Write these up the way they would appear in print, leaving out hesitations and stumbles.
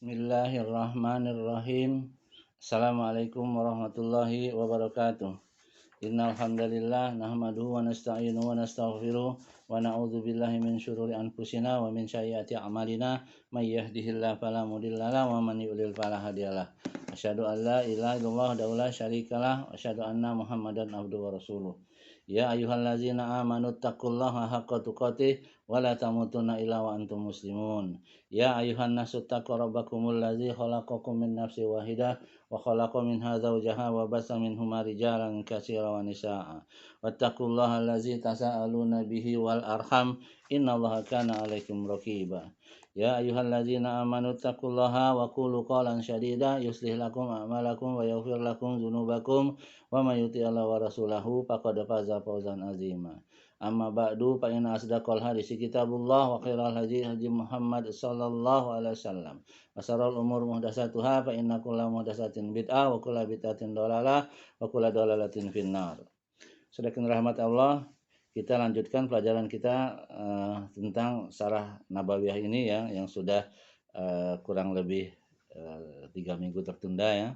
Bismillahirrahmanirrahim. Assalamualaikum warahmatullahi wabarakatuh. Innal hamdalillah nahmaduhu wa nasta'inuhu wa nastaghfiruh wa na'udzu billahi min syururi anfusina wa min sayyiati a'malina may yahdihillahu fala mudhillalah wa man yudlil fala hadiyalah. Asyhadu an la ilaha illallah wa la syarikalah wa asyhadu anna Muhammadan abduhu wa rasuluh. Ya ayyuhallazina amanu taqullaha haqqa tuqatih wa la tamutunna illa wa antum muslimun. Ya ayyuhan nasu taqu rabbakumul ladzi khalaqakum min nafsin wahidah wa khalaqa minha zawjaha wa basa minhuma rijalan katsiran wa nisaa'a. Wattaqullaha allazi tasaaluna bihi wal arham innallaha kana 'alaikum raqiba. Ya ayyuhallazina amanu taqullaha wa qulu qawlan sadida yuslih lakum a'malakum wa yaghfir lakum dzunubakum wa may yuti'illah wa rasulahu faqad faza fawzan 'azima. Amma ba'du fa inna asdaqal hadisi kitabullah wa khairal hadi hadi Muhammad sallallahu alaihi wasallam. Wa syarrul umur muhdatsatuha fa inna kulla muhdatsatin bid'ah wa kulla bid'atin dhalalah wa kulla dhalalatin finnar. Sedangkan rahmat Allah, kita lanjutkan pelajaran kita tentang Syarah Nabawiyah ini ya, yang sudah kurang lebih 3 minggu tertunda ya,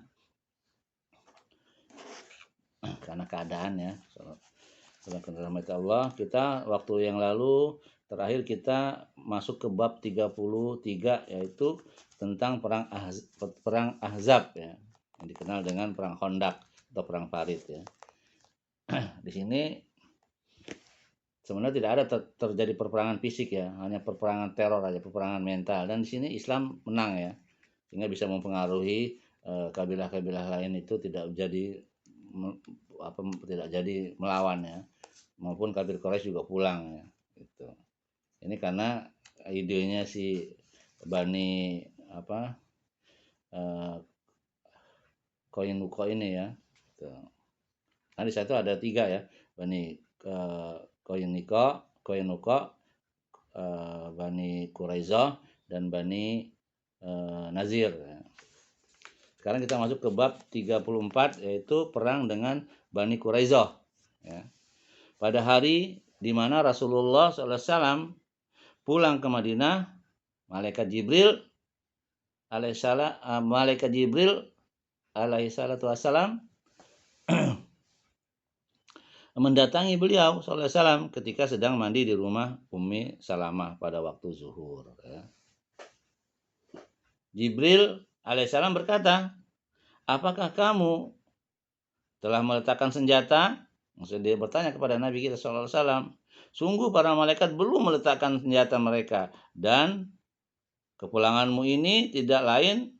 karena keadaan ya. Sedangkan rahmat Allah, kita waktu yang lalu terakhir kita masuk ke bab 33, yaitu tentang perang Ahzab ya, yang dikenal dengan perang Khandaq atau perang Farid ya. Di sini sebenarnya tidak ada terjadi perperangan fisik ya, hanya perperangan teror aja, perperangan mental. Dan di sini Islam menang ya, sehingga bisa mempengaruhi kabilah-kabilah lain itu tidak jadi melawan ya, maupun kafir Quraisy juga pulang ya. Gitu. Ini karena idenya si Bani Qainuqa ini ya. Gitu. Nah di situ ada 3 ya, Bani Qainuqa, Bani Quraizah dan Bani Nazir. Sekarang kita masuk ke bab 34, yaitu perang dengan Bani Quraizah. Ya. Pada hari di mana Rasulullah SAW pulang ke Madinah, Malaikat Jibril alaihissalatu wassalam mendatangi beliau SAW ketika sedang mandi di rumah Ummi Salamah pada waktu zuhur. Ya. Jibril alaihissalam berkata, apakah kamu telah meletakkan senjata? Maksudnya dia bertanya kepada Nabi kita SAW. Sungguh para malaikat belum meletakkan senjata mereka, dan kepulanganmu ini tidak lain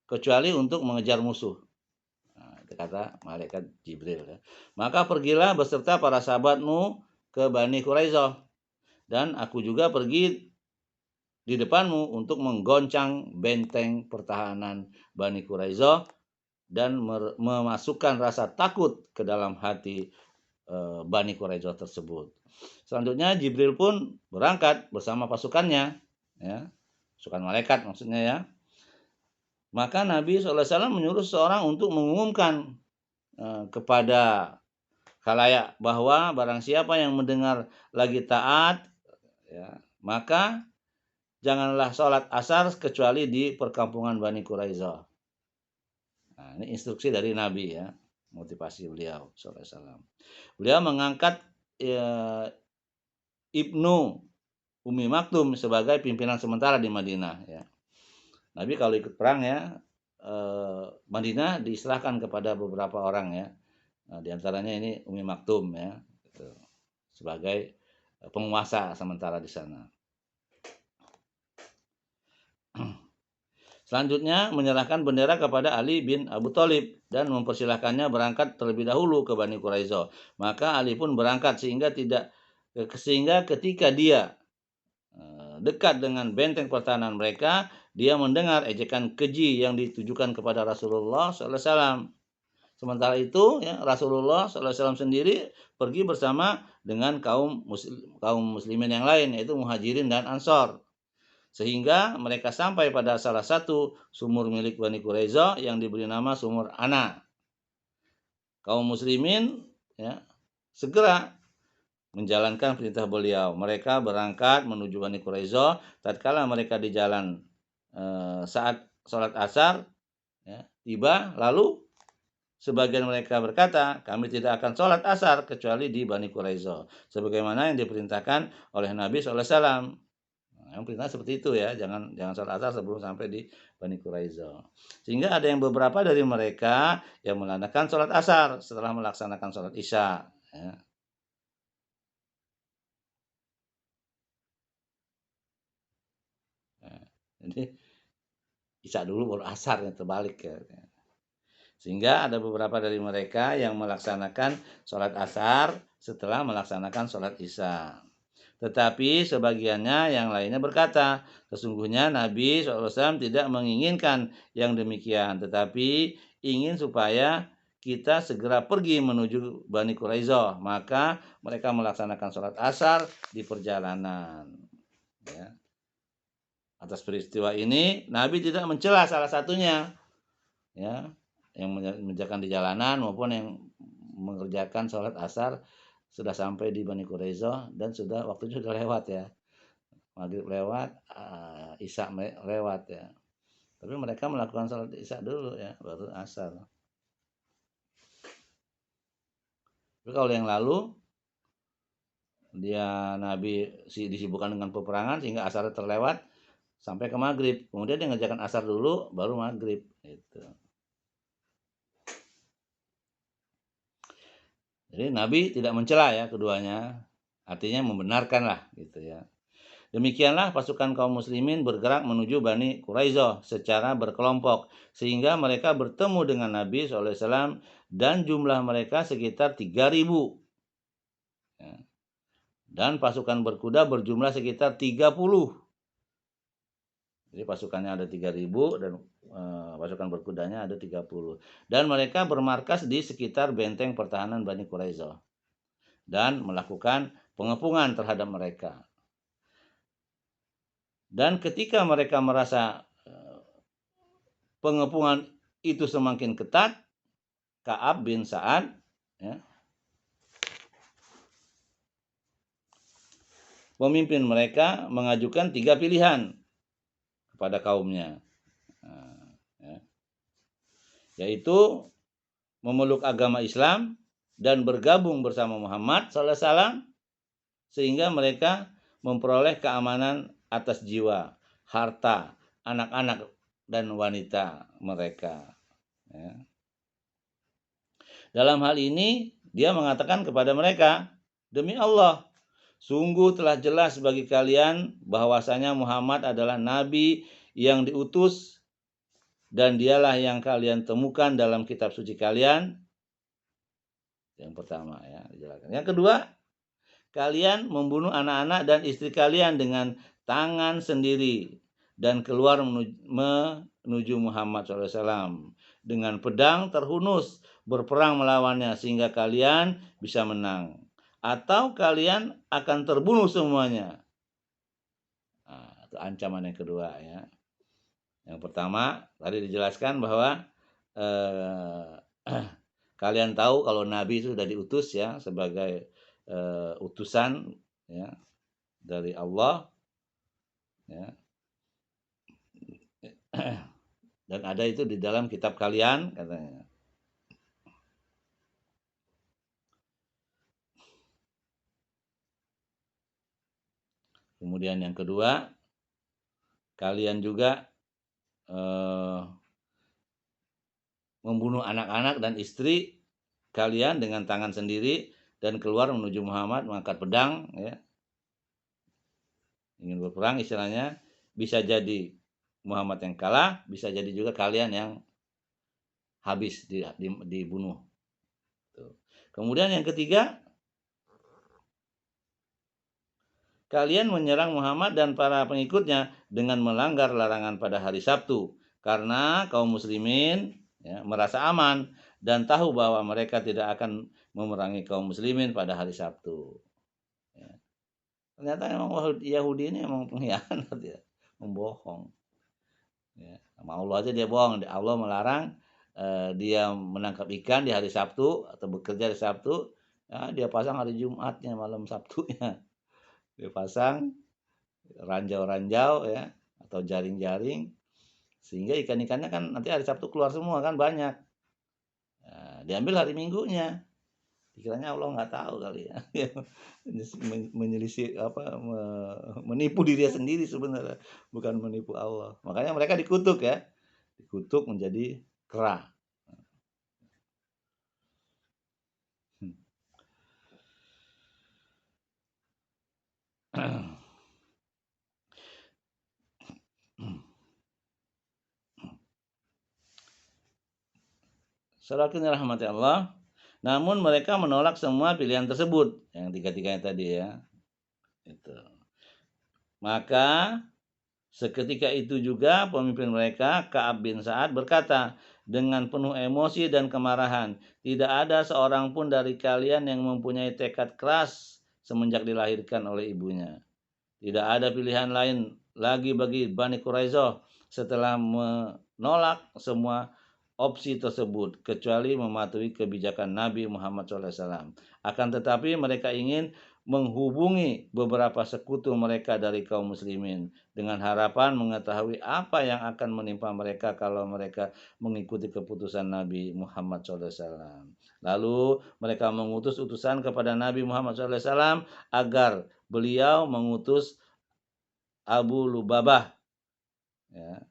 kecuali untuk mengejar musuh. Kata malaikat Jibril. Maka pergilah beserta para sahabatmu ke Bani Quraizah, dan aku juga pergi di depanmu untuk menggoncang benteng pertahanan Bani Quraizah dan memasukkan rasa takut ke dalam hati Bani Quraizah tersebut. Selanjutnya Jibril pun berangkat bersama pasukannya, ya, pasukan malaikat maksudnya ya. Maka Nabi SAW menyuruh seorang untuk mengumumkan kepada khalayak bahwa barang siapa yang mendengar lagi taat, ya, maka janganlah sholat asar kecuali di perkampungan Bani Quraizah. Nah, ini instruksi dari Nabi ya, motivasi beliau SAW. Beliau mengangkat Ibnu Ummi Maktum sebagai pimpinan sementara di Madinah ya. Nabi kalau ikut perang ya, Madinah diserahkan kepada beberapa orang ya. Nah, di antaranya ini Ummi Maktum ya, gitu, sebagai penguasa sementara di sana. Selanjutnya menyerahkan bendera kepada Ali bin Abu Thalib dan mempersilahkannya berangkat terlebih dahulu ke Bani Quraizah. Maka Ali pun berangkat sehingga ketika dia dekat dengan benteng pertahanan mereka, dia mendengar ejekan keji yang ditujukan kepada Rasulullah SAW. Sementara itu ya, Rasulullah SAW sendiri pergi bersama dengan kaum muslimin yang lain, yaitu Muhajirin dan Ansor. Sehingga mereka sampai pada salah satu sumur milik Bani Quraizah yang diberi nama Sumur Ana. Kaum muslimin ya, segera menjalankan perintah beliau. Mereka berangkat menuju Bani Quraizah. Tatkala mereka di jalan, saat sholat asar ya, tiba, lalu sebagian mereka berkata, kami tidak akan sholat asar kecuali di Bani Quraiza, sebagaimana yang diperintahkan oleh Nabi SAW. Yang perintah seperti itu ya, jangan sholat asar sebelum sampai di Bani Quraiza. Sehingga ada yang beberapa dari mereka yang menandakan sholat asar setelah melaksanakan sholat isya. Ya. Jadi isya dulu baru asar, yang terbalik ya. Sehingga ada beberapa dari mereka yang melaksanakan sholat asar setelah melaksanakan sholat isya. Tetapi sebagiannya yang lainnya berkata, sesungguhnya Nabi SAW tidak menginginkan yang demikian, tetapi ingin supaya kita segera pergi menuju Bani Quraiza. Maka mereka melaksanakan sholat asar di perjalanan. Ya. Atas peristiwa ini, Nabi tidak mencela salah satunya, ya, yang mengerjakan di jalanan maupun yang mengerjakan sholat asar sudah sampai di Bani Quraiza dan waktunya sudah lewat ya, maghrib lewat, isya lewat ya. Tapi mereka melakukan sholat isya dulu ya, baru asar. Tapi kalau yang lalu Nabi disibukkan dengan peperangan sehingga asar terlewat sampai ke maghrib, kemudian dia ngerjakan asar dulu baru maghrib itu. Jadi Nabi tidak mencela ya keduanya, artinya membenarkan lah gitu ya. Demikianlah pasukan kaum muslimin bergerak menuju Bani Quraiza secara berkelompok sehingga mereka bertemu dengan Nabi SAW dan jumlah mereka sekitar 3.000. Ya. Dan pasukan berkuda berjumlah sekitar 30. Jadi pasukannya ada 3.000 dan pasukan berkudanya ada 30. Dan mereka bermarkas di sekitar benteng pertahanan Bani Quraiza dan melakukan pengepungan terhadap mereka. Dan ketika mereka merasa pengepungan itu semakin ketat, Ka'ab bin Sa'ad ya, pemimpin mereka mengajukan 3 pilihan kepada kaumnya, ya, yaitu memeluk agama Islam dan bergabung bersama Muhammad SAW sehingga mereka memperoleh keamanan atas jiwa, harta, anak-anak dan wanita mereka. Ya. Dalam hal ini dia mengatakan kepada mereka, demi Allah, sungguh telah jelas bagi kalian bahwasanya Muhammad adalah Nabi yang diutus dan dialah yang kalian temukan dalam kitab suci kalian. Yang pertama ya dijelaskan. Yang kedua, kalian membunuh anak-anak dan istri kalian dengan tangan sendiri dan keluar menuju Muhammad SAW dengan pedang terhunus berperang melawannya sehingga kalian bisa menang, atau kalian akan terbunuh semuanya. Nah, itu ancaman yang kedua ya. Yang pertama tadi dijelaskan bahwa kalian tahu kalau Nabi itu sudah diutus ya sebagai utusan ya dari Allah ya. Dan ada itu di dalam kitab kalian katanya. Kemudian yang kedua, kalian juga membunuh anak-anak dan istri kalian dengan tangan sendiri dan keluar menuju Muhammad mengangkat pedang ya. Ingin berperang istilahnya, bisa jadi Muhammad yang kalah, bisa jadi juga kalian yang habis dibunuh. Kemudian yang ketiga, kalian menyerang Muhammad dan para pengikutnya dengan melanggar larangan pada hari Sabtu karena kaum muslimin ya, merasa aman dan tahu bahwa mereka tidak akan memerangi kaum muslimin pada hari Sabtu. Ya. Ternyata memang Yahudi ini memang pengkhianat ya, membohong. Ya, sama Allah aja dia bohong. Allah melarang dia menangkap ikan di hari Sabtu atau bekerja di Sabtu, ya, dia pasang hari Jumatnya, malam Sabtunya. Dia pasang ranjau-ranjau ya atau jaring-jaring Sehingga ikan-ikannya kan nanti hari Sabtu keluar semua kan banyak. Nah, diambil hari Minggunya. Pikirannya Allah nggak tahu kali ya. Menyelisih menipu dirinya sendiri sebenarnya, bukan menipu Allah. Makanya mereka dikutuk ya. Dikutuk menjadi kera. Salakin rahmati Allah. Namun mereka menolak semua pilihan tersebut, yang tiga-tiganya tadi ya. Itu. Maka seketika itu juga pemimpin mereka, Ka'ab bin Sa'ad, berkata dengan penuh emosi dan kemarahan, "Tidak ada seorang pun dari kalian yang mempunyai tekad keras semenjak dilahirkan oleh ibunya. Tidak ada pilihan lain lagi bagi Bani Quraisyah setelah menolak semua opsi tersebut kecuali mematuhi kebijakan Nabi Muhammad SAW. Akan tetapi mereka ingin menghubungi beberapa sekutu mereka dari kaum muslimin dengan harapan mengetahui apa yang akan menimpa mereka kalau mereka mengikuti keputusan Nabi Muhammad SAW. Lalu mereka mengutus utusan kepada Nabi Muhammad SAW agar beliau mengutus Abu Lubabah, ya,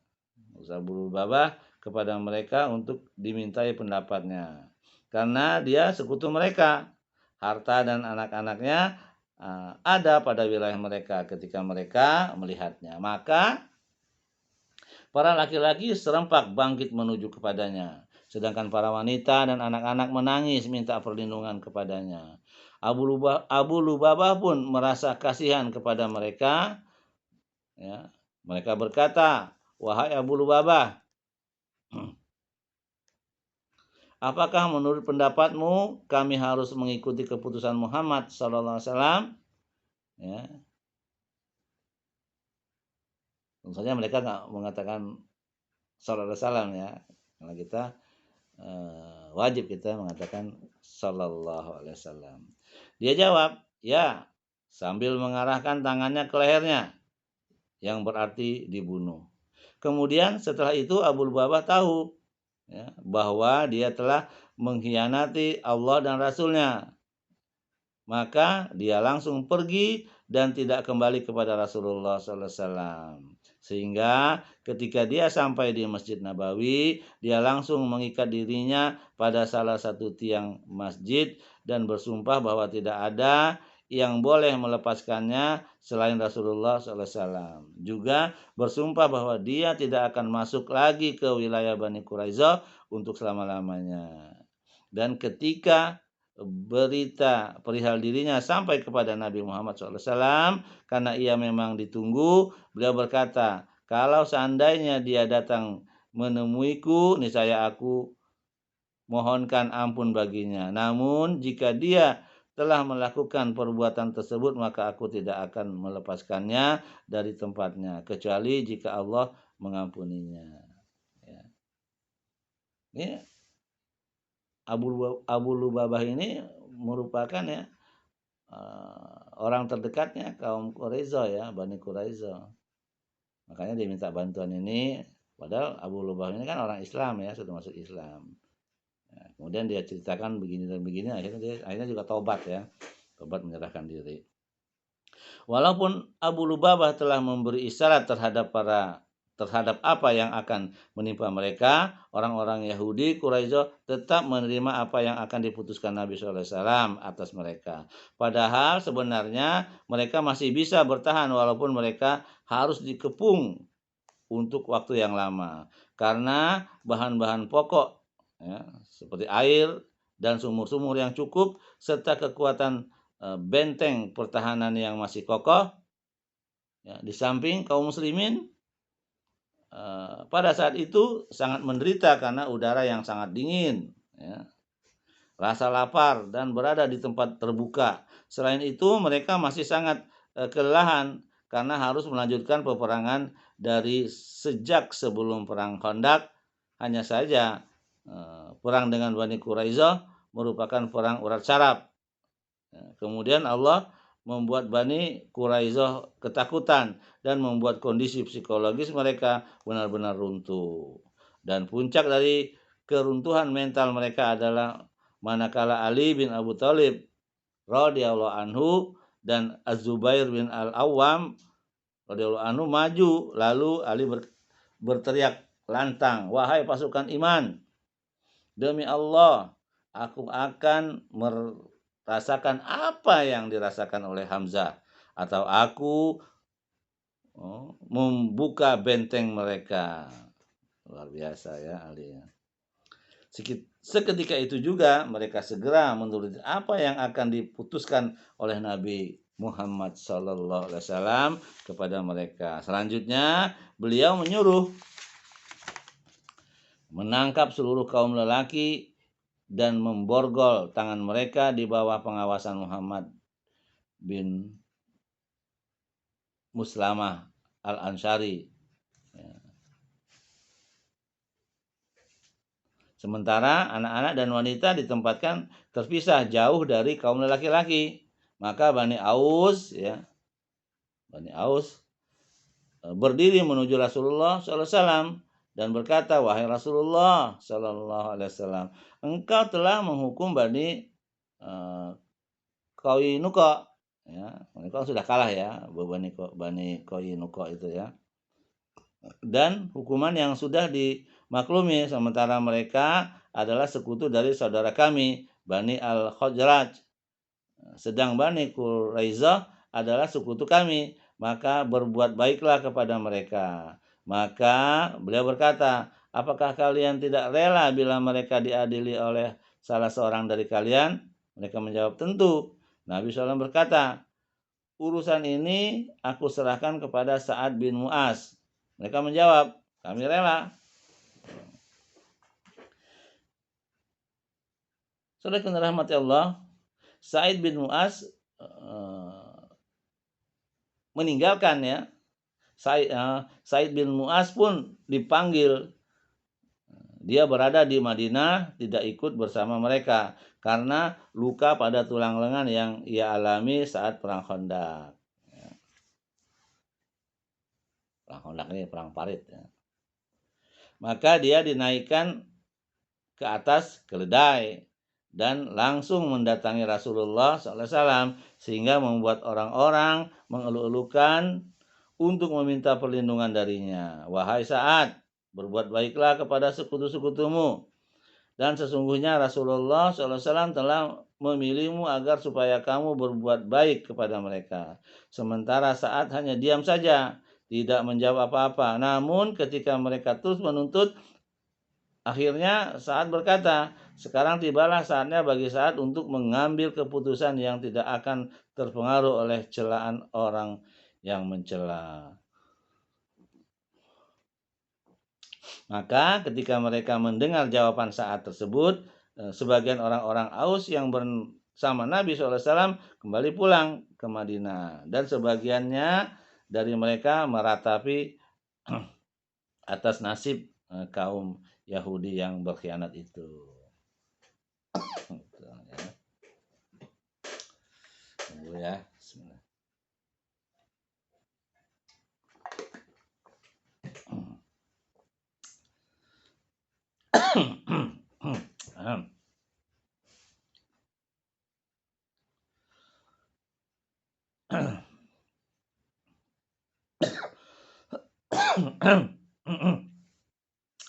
Abu Lubabah kepada mereka untuk dimintai pendapatnya. Karena dia sekutu mereka, harta dan anak-anaknya ada pada wilayah mereka ketika mereka melihatnya. Maka para laki-laki serempak bangkit menuju kepadanya, sedangkan para wanita dan anak-anak menangis minta perlindungan kepadanya. Abu Lubabah pun merasa kasihan kepada mereka. Ya, mereka berkata, "Wahai Abu Lubabah, apakah menurut pendapatmu kami harus mengikuti keputusan Muhammad sallallahu alaihi wasallam?" Ya. Tentu saja mereka nggak mengatakan sallallahu alaihi wasallam ya. Karena kita wajib kita mengatakan sallallahu alaihi wasallam. Dia jawab, "Ya," sambil mengarahkan tangannya ke lehernya, yang berarti dibunuh. Kemudian setelah itu Abu Lubabah tahu ya, bahwa dia telah mengkhianati Allah dan Rasulnya. Maka dia langsung pergi dan tidak kembali kepada Rasulullah SAW. Sehingga ketika dia sampai di Masjid Nabawi, dia langsung mengikat dirinya pada salah satu tiang masjid dan bersumpah bahwa tidak ada yang boleh melepaskannya selain Rasulullah SAW. Juga bersumpah bahwa dia tidak akan masuk lagi ke wilayah Bani Quraisyah untuk selama-lamanya. Dan ketika berita perihal dirinya sampai kepada Nabi Muhammad SAW, karena ia memang ditunggu, beliau berkata, "Kalau seandainya dia datang menemuiku, niscaya aku mohonkan ampun baginya. Namun jika dia telah melakukan perbuatan tersebut, maka aku tidak akan melepaskannya dari tempatnya, kecuali jika Allah mengampuninya." Ya. Ini Abu Lubabah ini merupakan ya orang terdekatnya kaum Quraisyah ya, Bani Quraisyah. Makanya dia minta bantuan ini, padahal Abu Lubabah ini kan orang Islam ya, sudah masuk Islam. Ya, kemudian dia ceritakan begini dan begini, akhirnya juga tobat ya, tobat menyerahkan diri. Walaupun Abu Lubabah telah memberi isyarat terhadap apa yang akan menimpa mereka, orang-orang Yahudi Quraisy tetap menerima apa yang akan diputuskan Nabi SAW atas mereka. Padahal sebenarnya mereka masih bisa bertahan walaupun mereka harus dikepung untuk waktu yang lama. Karena bahan-bahan pokok ya, seperti air dan sumur-sumur yang cukup serta kekuatan benteng pertahanan yang masih kokoh ya, di samping kaum muslimin pada saat itu sangat menderita karena udara yang sangat dingin, ya, rasa lapar dan berada di tempat terbuka. Selain itu mereka masih sangat kelelahan karena harus melanjutkan peperangan dari sejak sebelum perang Khandaq. Hanya saja perang dengan Bani Quraisyah merupakan perang urat syaraf. Kemudian Allah membuat Bani Quraisyah ketakutan dan membuat kondisi psikologis mereka benar-benar runtuh. Dan puncak dari keruntuhan mental mereka adalah manakala Ali bin Abu Thalib radhiyallahu anhu dan Az-Zubair bin Al-Awwam radhiyallahu anhu maju, lalu Ali berteriak lantang, "Wahai pasukan iman, demi Allah, aku akan merasakan apa yang dirasakan oleh Hamzah, atau aku membuka benteng mereka." Luar biasa ya Ali. Seketika itu juga mereka segera menuruti apa yang akan diputuskan oleh Nabi Muhammad SAW kepada mereka. Selanjutnya beliau menyuruh menangkap seluruh kaum lelaki dan memborgol tangan mereka di bawah pengawasan Muhammad bin Muslamah Al-Ansari. Sementara anak-anak dan wanita ditempatkan terpisah jauh dari kaum lelaki-laki. Maka Bani Aus berdiri menuju Rasulullah SAW dan berkata, "Wahai Rasulullah SAW, engkau telah menghukum Bani Qainuqa." Ya, mereka sudah kalah ya, Bani Qainuqa itu ya. Dan hukuman yang sudah dimaklumi, sementara mereka adalah sekutu dari saudara kami, Bani Al-Khazraj. Sedang Bani Quraisyah adalah sekutu kami, maka berbuat baiklah kepada mereka. Maka beliau berkata, "Apakah kalian tidak rela bila mereka diadili oleh salah seorang dari kalian?" Mereka menjawab, "Tentu." Nabi SAW berkata, "Urusan ini aku serahkan kepada Sa'ad bin Mu'az." Mereka menjawab, "Kami rela." Saudara yang dirahmati Allah, Sa'id bin Mu'az meninggalkan ya. Sa'id bin Mu'az pun dipanggil. Dia berada di Madinah, tidak ikut bersama mereka karena luka pada tulang lengan yang ia alami saat perang Khandaq. Perang Khandaq ini perang parit ya. Maka dia dinaikkan ke atas keledai dan langsung mendatangi Rasulullah SAW sehingga membuat orang-orang mengeluh-elukan untuk meminta perlindungan darinya. "Wahai Sa'ad, berbuat baiklah kepada sekutu-sekutumu, dan sesungguhnya Rasulullah SAW telah memilihmu agar supaya kamu berbuat baik kepada mereka." Sementara Sa'ad hanya diam saja, tidak menjawab apa-apa. Namun ketika mereka terus menuntut, akhirnya Sa'ad berkata, "Sekarang tibalah saatnya bagi Sa'ad untuk mengambil keputusan yang tidak akan terpengaruh oleh celaan orang yang mencela." Maka ketika mereka mendengar jawaban Sa'ad tersebut, sebagian orang-orang Aus yang bersama Nabi SAW kembali pulang ke Madinah, dan sebagiannya dari mereka meratapi atas nasib kaum Yahudi yang berkhianat itu. Tunggu ya. Bismillah.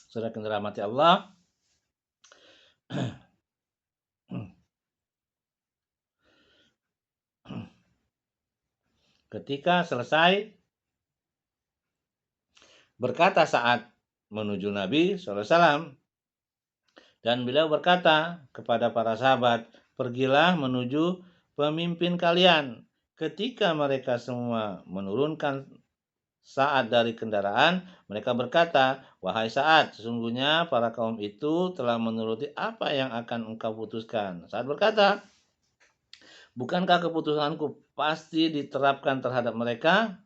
Saudara yang dirahmati Allah, ketika selesai berkata Sa'ad menuju Nabi SAW, dan beliau berkata kepada para sahabat, "Pergilah menuju pemimpin kalian." Ketika mereka semua menurunkan Sa'ad dari kendaraan, mereka berkata, "Wahai Sa'ad, sesungguhnya para kaum itu telah menuruti apa yang akan engkau putuskan." Sa'ad berkata, "Bukankah keputusanku pasti diterapkan terhadap mereka?"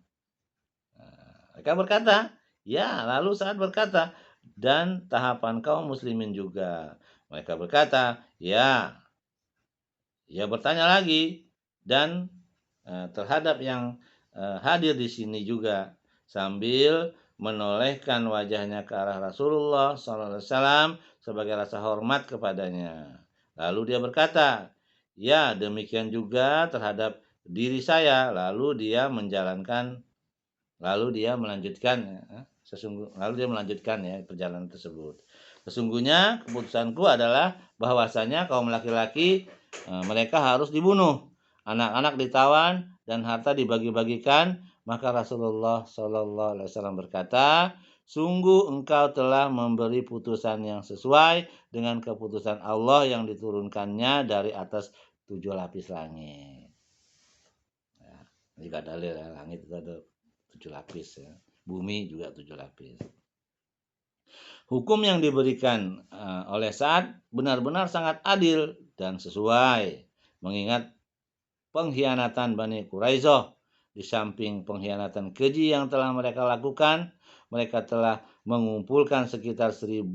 Mereka berkata, "Ya." Lalu Sa'ad berkata, "Dan tahapan kaum muslimin juga." Mereka berkata, "Ya." Ia bertanya lagi, "Dan terhadap yang hadir di sini juga sambil menolehkan wajahnya ke arah Rasulullah SAW sebagai rasa hormat kepadanya. Lalu dia berkata, ya demikian juga terhadap diri saya. Lalu dia melanjutkan ya perjalanan tersebut. Sesungguhnya keputusanku adalah bahwasanya kaum laki-laki mereka harus dibunuh, anak-anak ditawan dan harta dibagi-bagikan. Maka Rasulullah SAW berkata, sungguh engkau telah memberi putusan yang sesuai dengan keputusan Allah yang diturunkannya dari atas 7 lapis langit. Ya, jika dalil ya, langit itu ada 7 lapis ya. Bumi juga 7 lapis. Hukum yang diberikan oleh Sa'ad benar-benar sangat adil dan sesuai, mengingat pengkhianatan Bani Quraisyah. Di samping pengkhianatan keji yang telah mereka lakukan, mereka telah mengumpulkan sekitar 1.500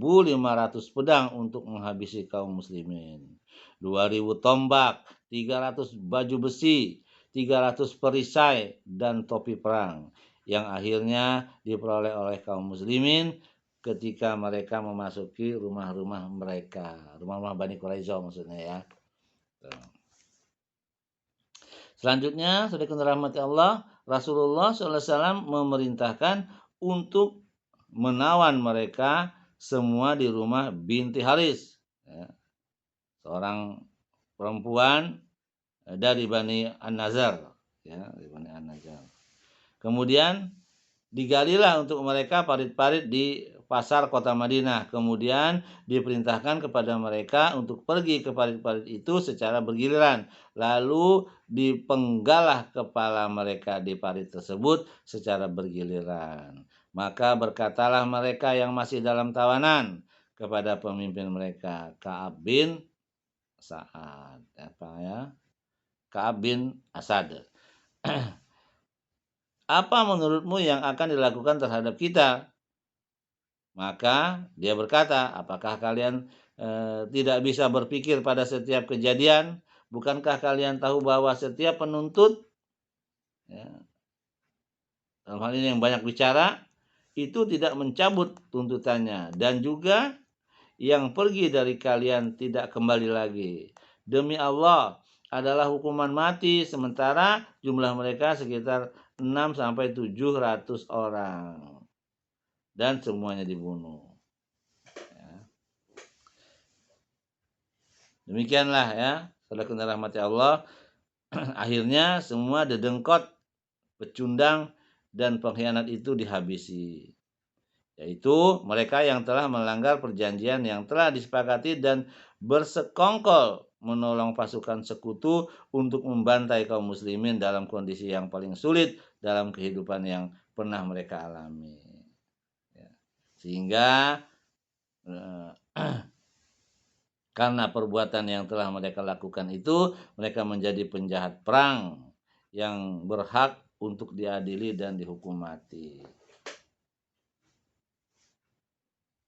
pedang untuk menghabisi kaum muslimin. 2.000 tombak, 300 baju besi, 300 perisai, dan topi perang yang akhirnya diperoleh oleh kaum muslimin ketika mereka memasuki rumah-rumah mereka, rumah-rumah Bani Quraisyah maksudnya ya. Selanjutnya, saudara rahmati Allah, Rasulullah SAW memerintahkan untuk menawan mereka semua di rumah binti Haris, ya, seorang perempuan dari Bani An-Nazar, ya, dari Bani An-Nazar. Kemudian digalilah untuk mereka parit-parit di pasar kota Madinah. Kemudian diperintahkan kepada mereka untuk pergi ke parit-parit itu secara bergiliran. Lalu dipenggalah kepala mereka di parit tersebut secara bergiliran. Maka berkatalah mereka yang masih dalam tawanan kepada pemimpin mereka, Ka'ab bin Sa'ad, Ka'ab bin Asad. Apa menurutmu yang akan dilakukan terhadap kita? Maka dia berkata, apakah kalian tidak bisa berpikir pada setiap kejadian? Bukankah kalian tahu bahwa setiap penuntut, ya, dalam hal ini yang banyak bicara, itu tidak mencabut tuntutannya, dan juga yang pergi dari kalian tidak kembali lagi. Demi Allah adalah hukuman mati, sementara jumlah mereka sekitar 600-700 orang. Dan semuanya dibunuh. Ya. Demikianlah ya, saudara rahmati Allah. Akhirnya semua dedengkot, pecundang, dan pengkhianat itu dihabisi. Yaitu mereka yang telah melanggar perjanjian yang telah disepakati dan bersekongkol menolong pasukan sekutu untuk membantai kaum muslimin dalam kondisi yang paling sulit dalam kehidupan yang pernah mereka alami. Ya. Sehingga karena perbuatan yang telah mereka lakukan itu, mereka menjadi penjahat perang yang berhak untuk diadili dan dihukum mati.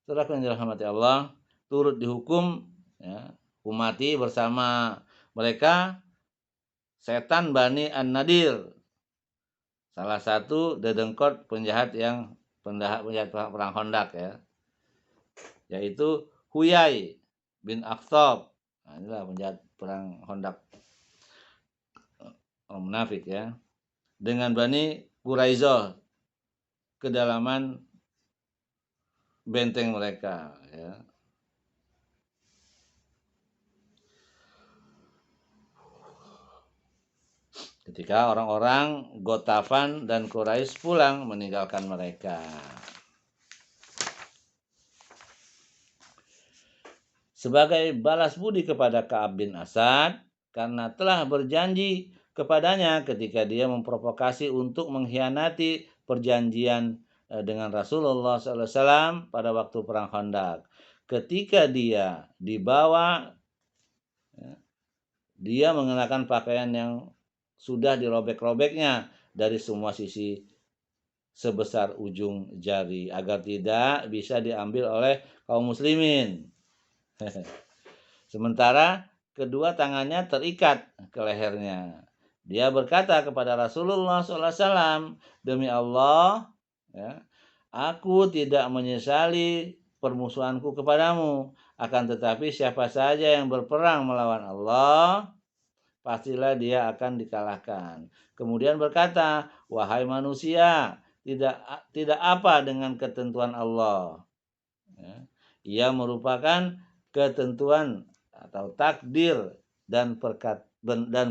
Saudara yang dirahmati Allah, turut dihukum ya, hukum mati bersama mereka setan Bani An-Nadir, salah satu dedengkot penjahat perang Khandaq ya, yaitu Huyai bin Akhtab. Nah, inilah penjahat perang Khandaq munafik ya, dengan Bani Quraisyah kedalaman benteng mereka ya. Ketika orang-orang Gotafan dan Quraisy pulang meninggalkan mereka. Sebagai balas budi kepada Ka'ab bin Asad karena telah berjanji kepadanya ketika dia memprovokasi untuk mengkhianati perjanjian dengan Rasulullah SAW pada waktu perang Khandaq. Ketika dia dibawa, dia mengenakan pakaian yang sudah dirobek-robeknya dari semua sisi sebesar ujung jari agar tidak bisa diambil oleh kaum muslimin. Sementara kedua tangannya terikat ke lehernya Dia berkata kepada Rasulullah SAW, demi Allah, ya, aku tidak menyesali permusuhanku kepadamu. Akan tetapi siapa saja yang berperang melawan Allah, pastilah dia akan dikalahkan. Kemudian berkata, wahai manusia, tidak apa dengan ketentuan Allah. Ya. Ia merupakan ketentuan atau takdir dan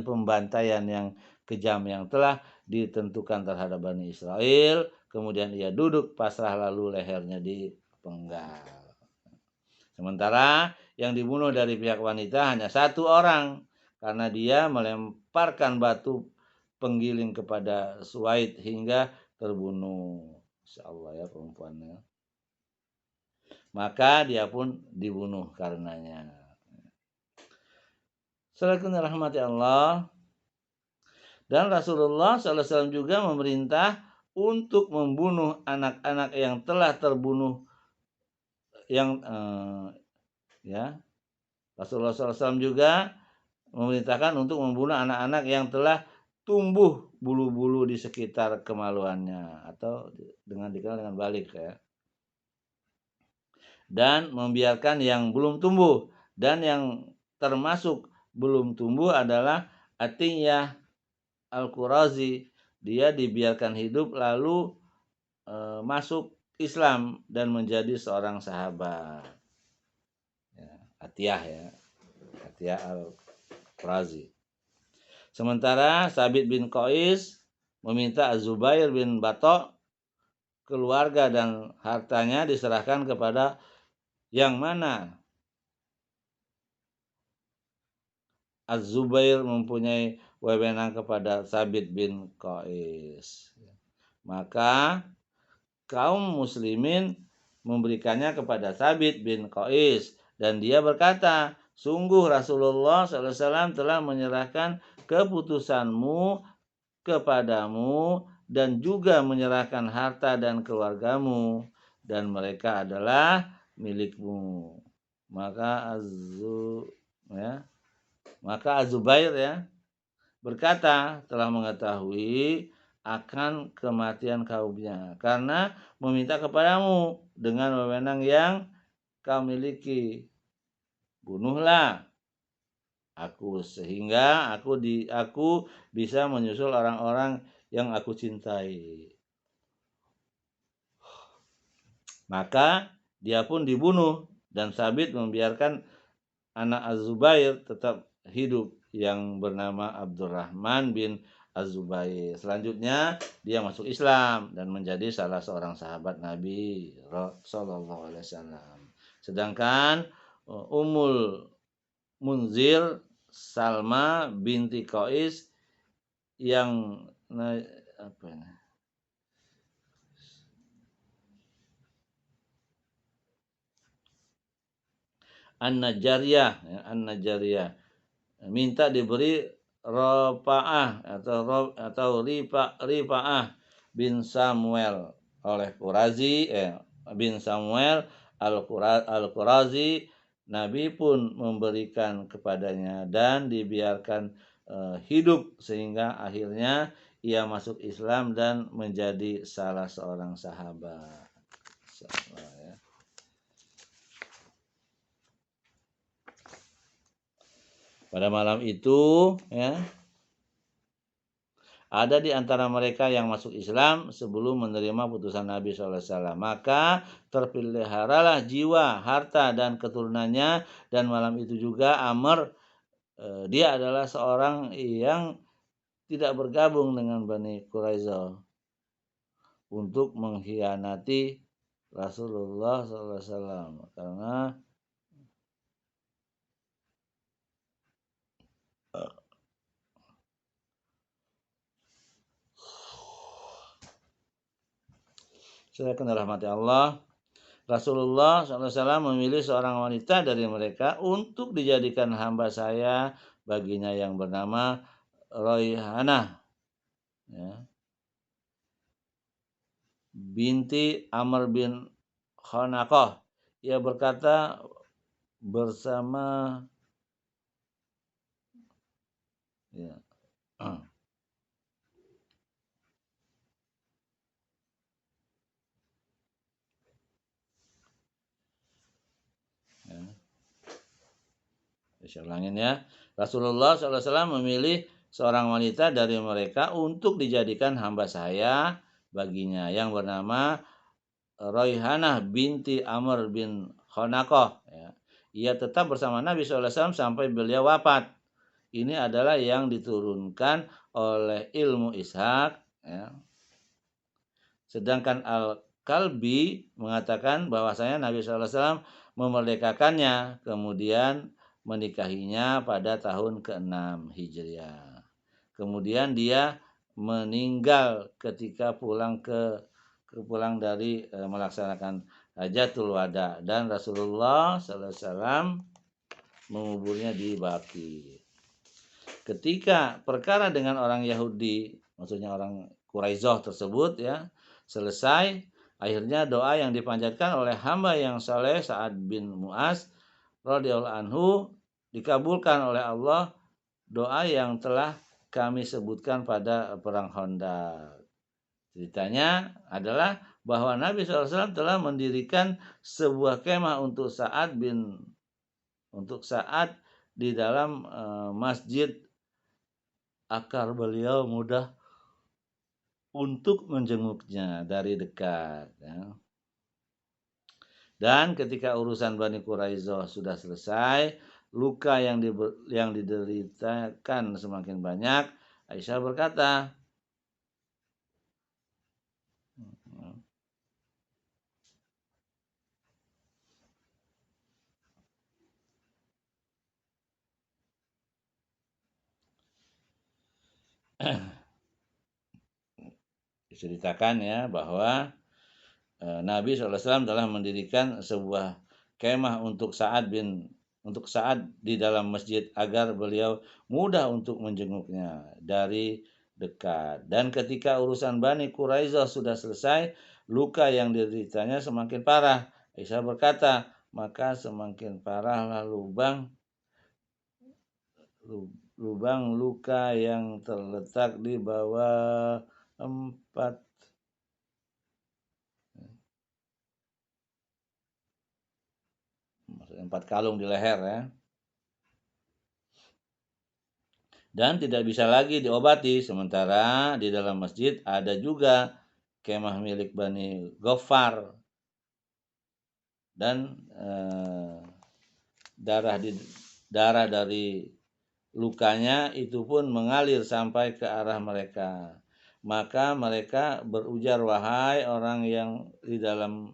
pembantaian yang kejam yang telah ditentukan terhadap Bani Israel. Kemudian ia duduk pasrah lalu lehernya dipenggal. Sementara yang dibunuh dari pihak wanita hanya satu orang karena dia melemparkan batu penggiling kepada Suwaid hingga terbunuh. Insya Allah ya perempuannya. Maka dia pun dibunuh karenanya. Saudaraku rahmati Allah, dan Rasulullah SAW juga memerintah untuk membunuh anak-anak yang telah terbunuh yang ya. Rasulullah SAW juga memerintahkan untuk membunuh anak-anak yang telah tumbuh bulu-bulu di sekitar kemaluannya atau dengan dikenal dengan balik ya. Dan membiarkan yang belum tumbuh, dan yang termasuk belum tumbuh adalah Atiyah Al-Qurazi. Dia dibiarkan hidup lalu masuk Islam dan menjadi seorang sahabat. Ya, Atiyah ya. Atiyah Al-Qurazi. Sementara Sabit bin Qais meminta Az-Zubair bin Batok keluarga dan hartanya diserahkan kepada yang mana Az-Zubair mempunyai wewenang kepada Sabit bin Qais. Maka kaum muslimin memberikannya kepada Sabit bin Qais dan dia berkata, sungguh Rasulullah SAW telah menyerahkan keputusanmu kepadamu dan juga menyerahkan harta dan keluargamu dan mereka adalah milikmu. Maka Az-Zubair ya berkata telah mengetahui akan kematian kaumnya karena meminta kepadamu dengan wewenang yang kau miliki. Bunuhlah aku sehingga aku bisa menyusul orang-orang yang aku cintai. Maka dia pun dibunuh dan Sabit membiarkan anak Az-Zubair tetap hidup yang bernama Abdurrahman bin Az-Zubair. Selanjutnya dia masuk Islam dan menjadi salah seorang sahabat Nabi sallallahu alaihi wasallam. Sedangkan Ummul Munzir Salma binti Qais yang An-Najariyah minta diberi Rafa'ah atau Rifa'ah bin Samuel oleh bin Samuel Al-Qurazi. Nabi pun memberikan kepadanya dan dibiarkan hidup sehingga akhirnya ia masuk Islam dan menjadi salah seorang sahabat. Pada malam itu ya ada di antara mereka yang masuk Islam sebelum menerima putusan Nabi SAW. Maka terpeliharalah jiwa, harta, dan keturunannya. Dan malam itu juga Amr, dia adalah seorang yang tidak bergabung dengan Bani Quraisyah untuk mengkhianati Rasulullah SAW. Karena saya kenal rahmati Allah, Rasulullah SAW memilih seorang wanita dari mereka untuk dijadikan hamba saya baginya yang bernama Raihanah ya, binti Amr bin Khanaqah. Ia berkata bersama ya, Saya ulangin ya. Rasulullah SAW memilih seorang wanita dari mereka untuk dijadikan hamba saya baginya yang bernama Raihanah binti Amr bin Khonaqah. Ya. Ia tetap bersama Nabi SAW sampai beliau wafat. Ini adalah yang diturunkan oleh ilmu Ishaq. Ya. Sedangkan Al-Kalbi mengatakan bahwasanya Nabi SAW memerdekakannya, kemudian menikahinya pada tahun ke-6 Hijriah. Kemudian dia meninggal ketika pulang dari melaksanakan Hajatul Wada, dan Rasulullah SAW menguburnya di Baqi. Ketika perkara dengan orang Yahudi, maksudnya orang Quraisyah tersebut ya, selesai, akhirnya doa yang dipanjatkan oleh hamba yang saleh Sa'ad bin Mu'az radhiyallahu anhu dikabulkan oleh Allah, doa yang telah kami sebutkan pada perang Khandaq. Ceritanya adalah bahwa Nabi SAW telah mendirikan sebuah kemah untuk Sa'ad di dalam masjid agar beliau mudah untuk menjenguknya dari dekat. Ya. Dan ketika urusan Bani Quraisyah sudah selesai, luka yang dideritakan semakin banyak, Aisyah berkata, diceritakan ya bahwa Nabi SAW telah mendirikan sebuah kemah untuk Sa'ad di dalam masjid agar beliau mudah untuk menjenguknya dari dekat. Dan ketika urusan Bani Quraisyah sudah selesai, luka yang dideritanya semakin parah. Aisyah berkata, maka semakin parahlah lubang luka yang terletak di bawah 4 kalung di leher ya. Dan tidak bisa lagi diobati, sementara di dalam masjid ada juga kemah milik Bani Ghaffar, dan darah dari lukanya itu pun mengalir sampai ke arah mereka. Maka mereka berujar, wahai orang yang di dalam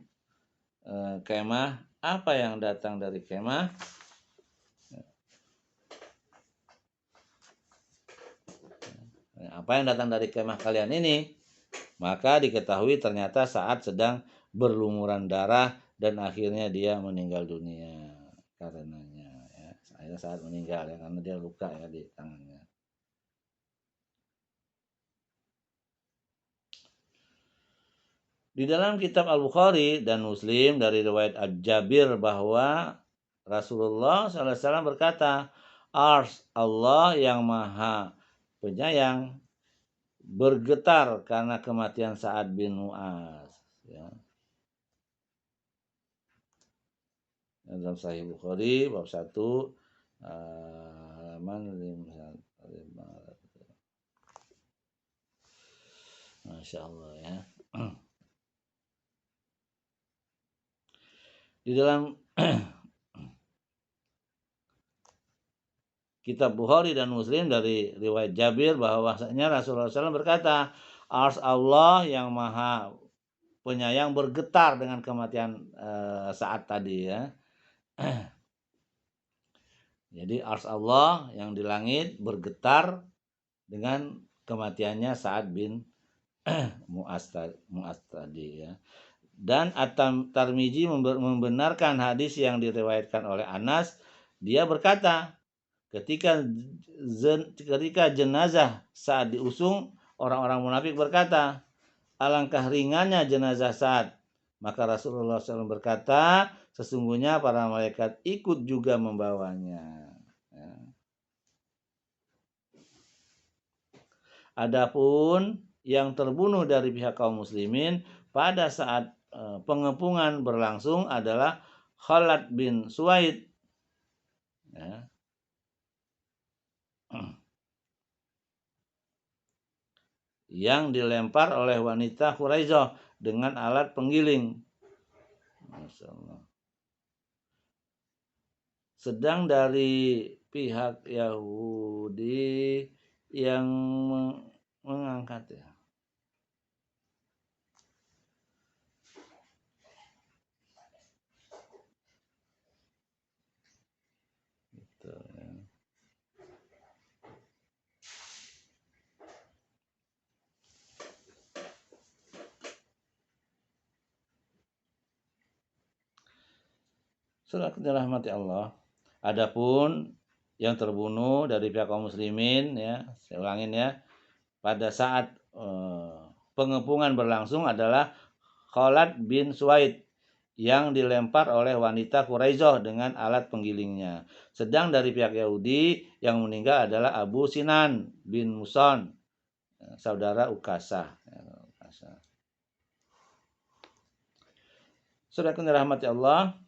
kemah, apa yang datang dari kemah? Apa yang datang dari kemah kalian ini? Maka diketahui ternyata Sa'ad sedang berlumuran darah dan akhirnya dia meninggal dunia karenanya ya. Akhirnya Sa'ad meninggal ya karena dia luka ya di tangannya. Di dalam kitab Al-Bukhari dan Muslim dari riwayat Jabir bahwa Rasulullah SAW berkata, Ars Allah yang maha penyayang bergetar karena kematian Sa'ad bin Mu'az. Ya. Dalam Sahih Bukhari bab 1 halaman 5. Masya Allah ya. Di dalam kitab Bukhari dan Muslim dari riwayat Jabir bahwasanya Rasulullah SAW berkata, Ars Allah yang maha penyayang bergetar dengan kematian Sa'ad tadi ya. Jadi ars Allah yang di langit bergetar dengan kematiannya Sa'ad bin Mu'az tadi ya. Dan At-Tirmidzi membenarkan hadis yang diriwayatkan oleh Anas. Dia berkata, ketika jenazah Sa'ad diusung, orang-orang munafik berkata, alangkah ringannya jenazah Sa'ad. Maka Rasulullah SAW berkata, sesungguhnya para malaikat ikut juga membawanya. Adapun yang terbunuh dari pihak kaum muslimin pada saat pengepungan berlangsung adalah Khalad bin Suwaid. Ya. yang dilempar oleh wanita Quraisyah dengan alat penggiling. Masya Allah. Sedang dari pihak Yahudi yang mengangkat ya. Gitu, ya. Saudara dirahmati Allah. Adapun yang terbunuh dari pihak kaum muslimin ya, saya ulangin ya, pada saat pengepungan berlangsung adalah Khalid bin Suwaid yang dilempar oleh wanita Quraisyah dengan alat penggilingnya. Sedang dari pihak Yahudi yang meninggal adalah Abu Sinan bin Muson, saudara Ukasah. Saudara yang dirahmati Allah,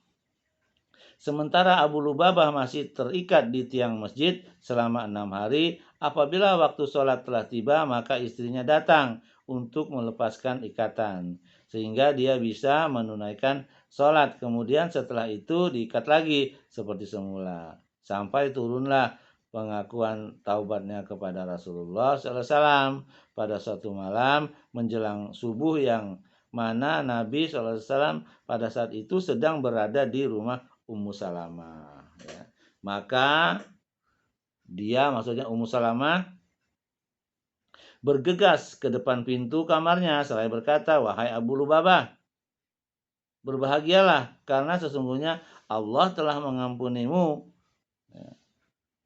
sementara Abu Lubabah masih terikat di tiang masjid selama 6 hari. Apabila waktu sholat telah tiba, maka istrinya datang untuk melepaskan ikatan, sehingga dia bisa menunaikan sholat. Kemudian setelah itu diikat lagi seperti semula, sampai turunlah pengakuan taubatnya kepada Rasulullah SAW pada suatu malam menjelang subuh, yang mana Nabi SAW pada saat itu sedang berada di rumah Ummu Salamah ya. Maka dia, maksudnya Ummu Salamah, bergegas ke depan pintu kamarnya seraya berkata, "Wahai Abu Lubabah, berbahagialah karena sesungguhnya Allah telah mengampunimu."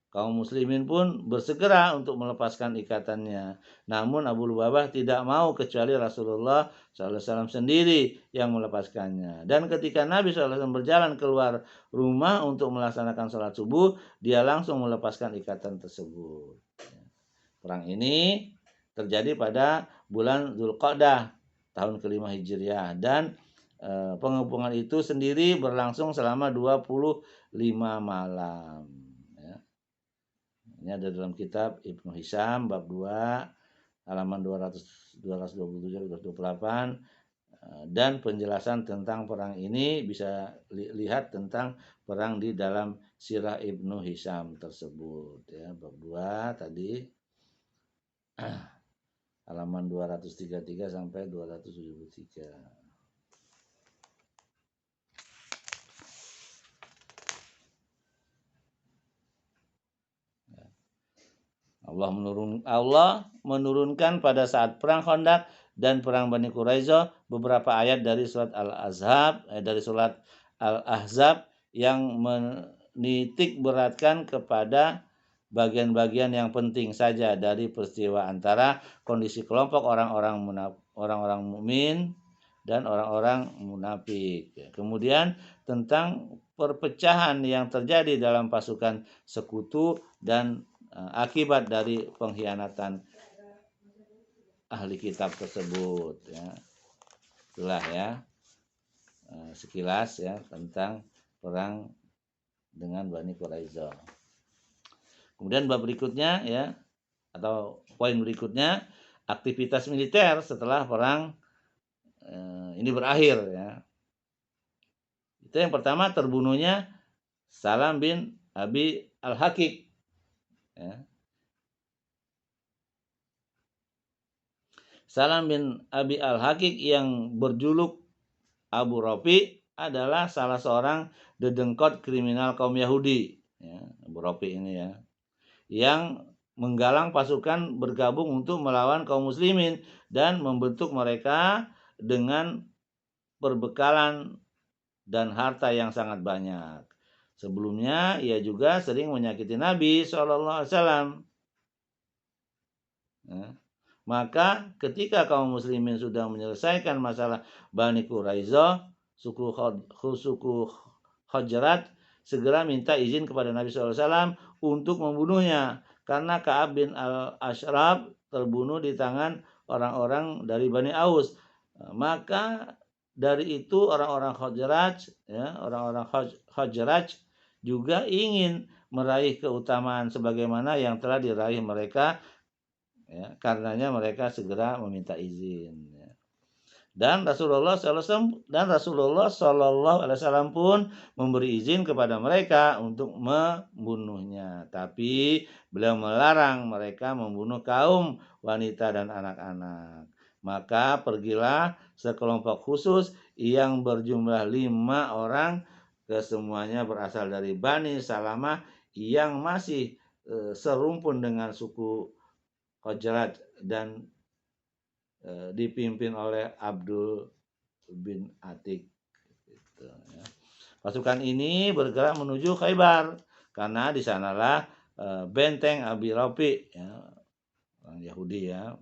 Kaum muslimin pun bersegera untuk melepaskan ikatannya. Namun Abu Lubabah tidak mau kecuali Rasulullah SAW sendiri yang melepaskannya. Dan ketika Nabi SAW berjalan keluar rumah untuk melaksanakan sholat subuh, dia langsung melepaskan ikatan tersebut. Perang ini terjadi pada bulan Dzulqa'dah tahun ke-5 Hijriah, dan pengepungan itu sendiri berlangsung selama 25 malam. Ini ada dalam kitab Ibnu Hisham bab 2 halaman 227-228, dan penjelasan tentang perang ini bisa lihat tentang perang di dalam Sirah Ibnu Hisham tersebut ya, bab 2 tadi halaman 233 sampai 273. Allah menurunkan pada saat perang Khandaq dan perang Bani Quraisyah beberapa ayat dari surat Al-Ahzab yang menitik beratkan kepada bagian-bagian yang penting saja dari peristiwa antara kondisi kelompok orang-orang mukmin dan orang-orang munafik. Kemudian tentang perpecahan yang terjadi dalam pasukan sekutu dan akibat dari pengkhianatan ahli kitab tersebut ya. Itulah ya sekilas ya tentang perang dengan Bani Quraisyah. Kemudian bab berikutnya ya, atau poin berikutnya, aktivitas militer setelah perang ini berakhir ya. Itu yang pertama, terbunuhnya Salam bin Abi Al-Haqiq ya. Salam bin Abi Al-Haqiq yang berjuluk Abu Rafi adalah salah seorang dedengkot kriminal kaum Yahudi ya, Abu Rafi ini ya, yang menggalang pasukan bergabung untuk melawan kaum muslimin dan membentuk mereka dengan perbekalan dan harta yang sangat banyak. Sebelumnya ia juga sering menyakiti Nabi SAW. Ya. Maka ketika kaum muslimin sudah menyelesaikan masalah Bani Quraisyah, suku Khazraj segera minta izin kepada Nabi SAW untuk membunuhnya, karena Ka'ab bin Al-Ashraf terbunuh di tangan orang-orang dari Bani Aus. Maka dari itu orang-orang Khazraj ya, orang-orang Khazraj juga ingin meraih keutamaan sebagaimana yang telah diraih mereka, ya, karenanya mereka segera meminta izin, ya. Dan Rasulullah SAW pun memberi izin kepada mereka untuk membunuhnya. Tapi beliau melarang mereka membunuh kaum wanita dan anak-anak. Maka pergilah sekelompok khusus yang berjumlah 5 orang, kesemuanya berasal dari Bani Salamah yang masih serumpun dengan suku Khazraj dan dipimpin oleh Abdul bin Atik. Gitu, ya. Pasukan ini bergerak menuju Khaybar karena di sanalah benteng Abi Rafi, ya, orang Yahudi, ya.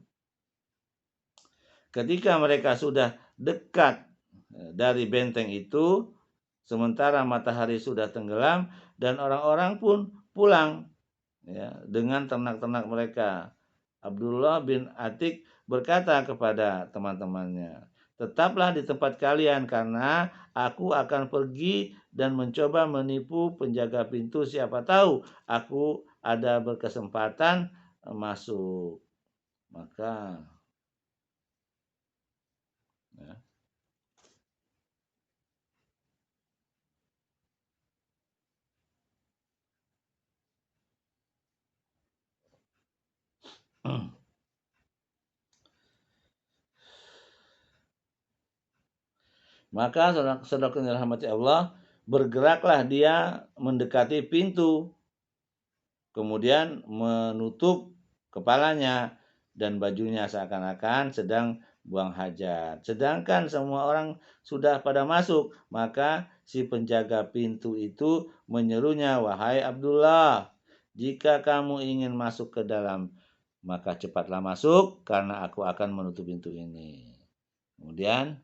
Ketika mereka sudah dekat dari benteng itu, sementara matahari sudah tenggelam dan orang-orang pun pulang, ya, dengan ternak-ternak mereka, Abdullah bin Atik berkata kepada teman-temannya, "Tetaplah di tempat kalian karena aku akan pergi dan mencoba menipu penjaga pintu. Siapa tahu aku ada berkesempatan masuk." Maka, ya. Maka saudara yang dirahmati Allah, bergeraklah dia mendekati pintu, kemudian menutup kepalanya dan bajunya seakan-akan sedang buang hajat. Sedangkan semua orang sudah pada masuk, maka si penjaga pintu itu menyerunya, "Wahai Abdullah, jika kamu ingin masuk ke dalam, maka cepatlah masuk karena aku akan menutup pintu ini." Kemudian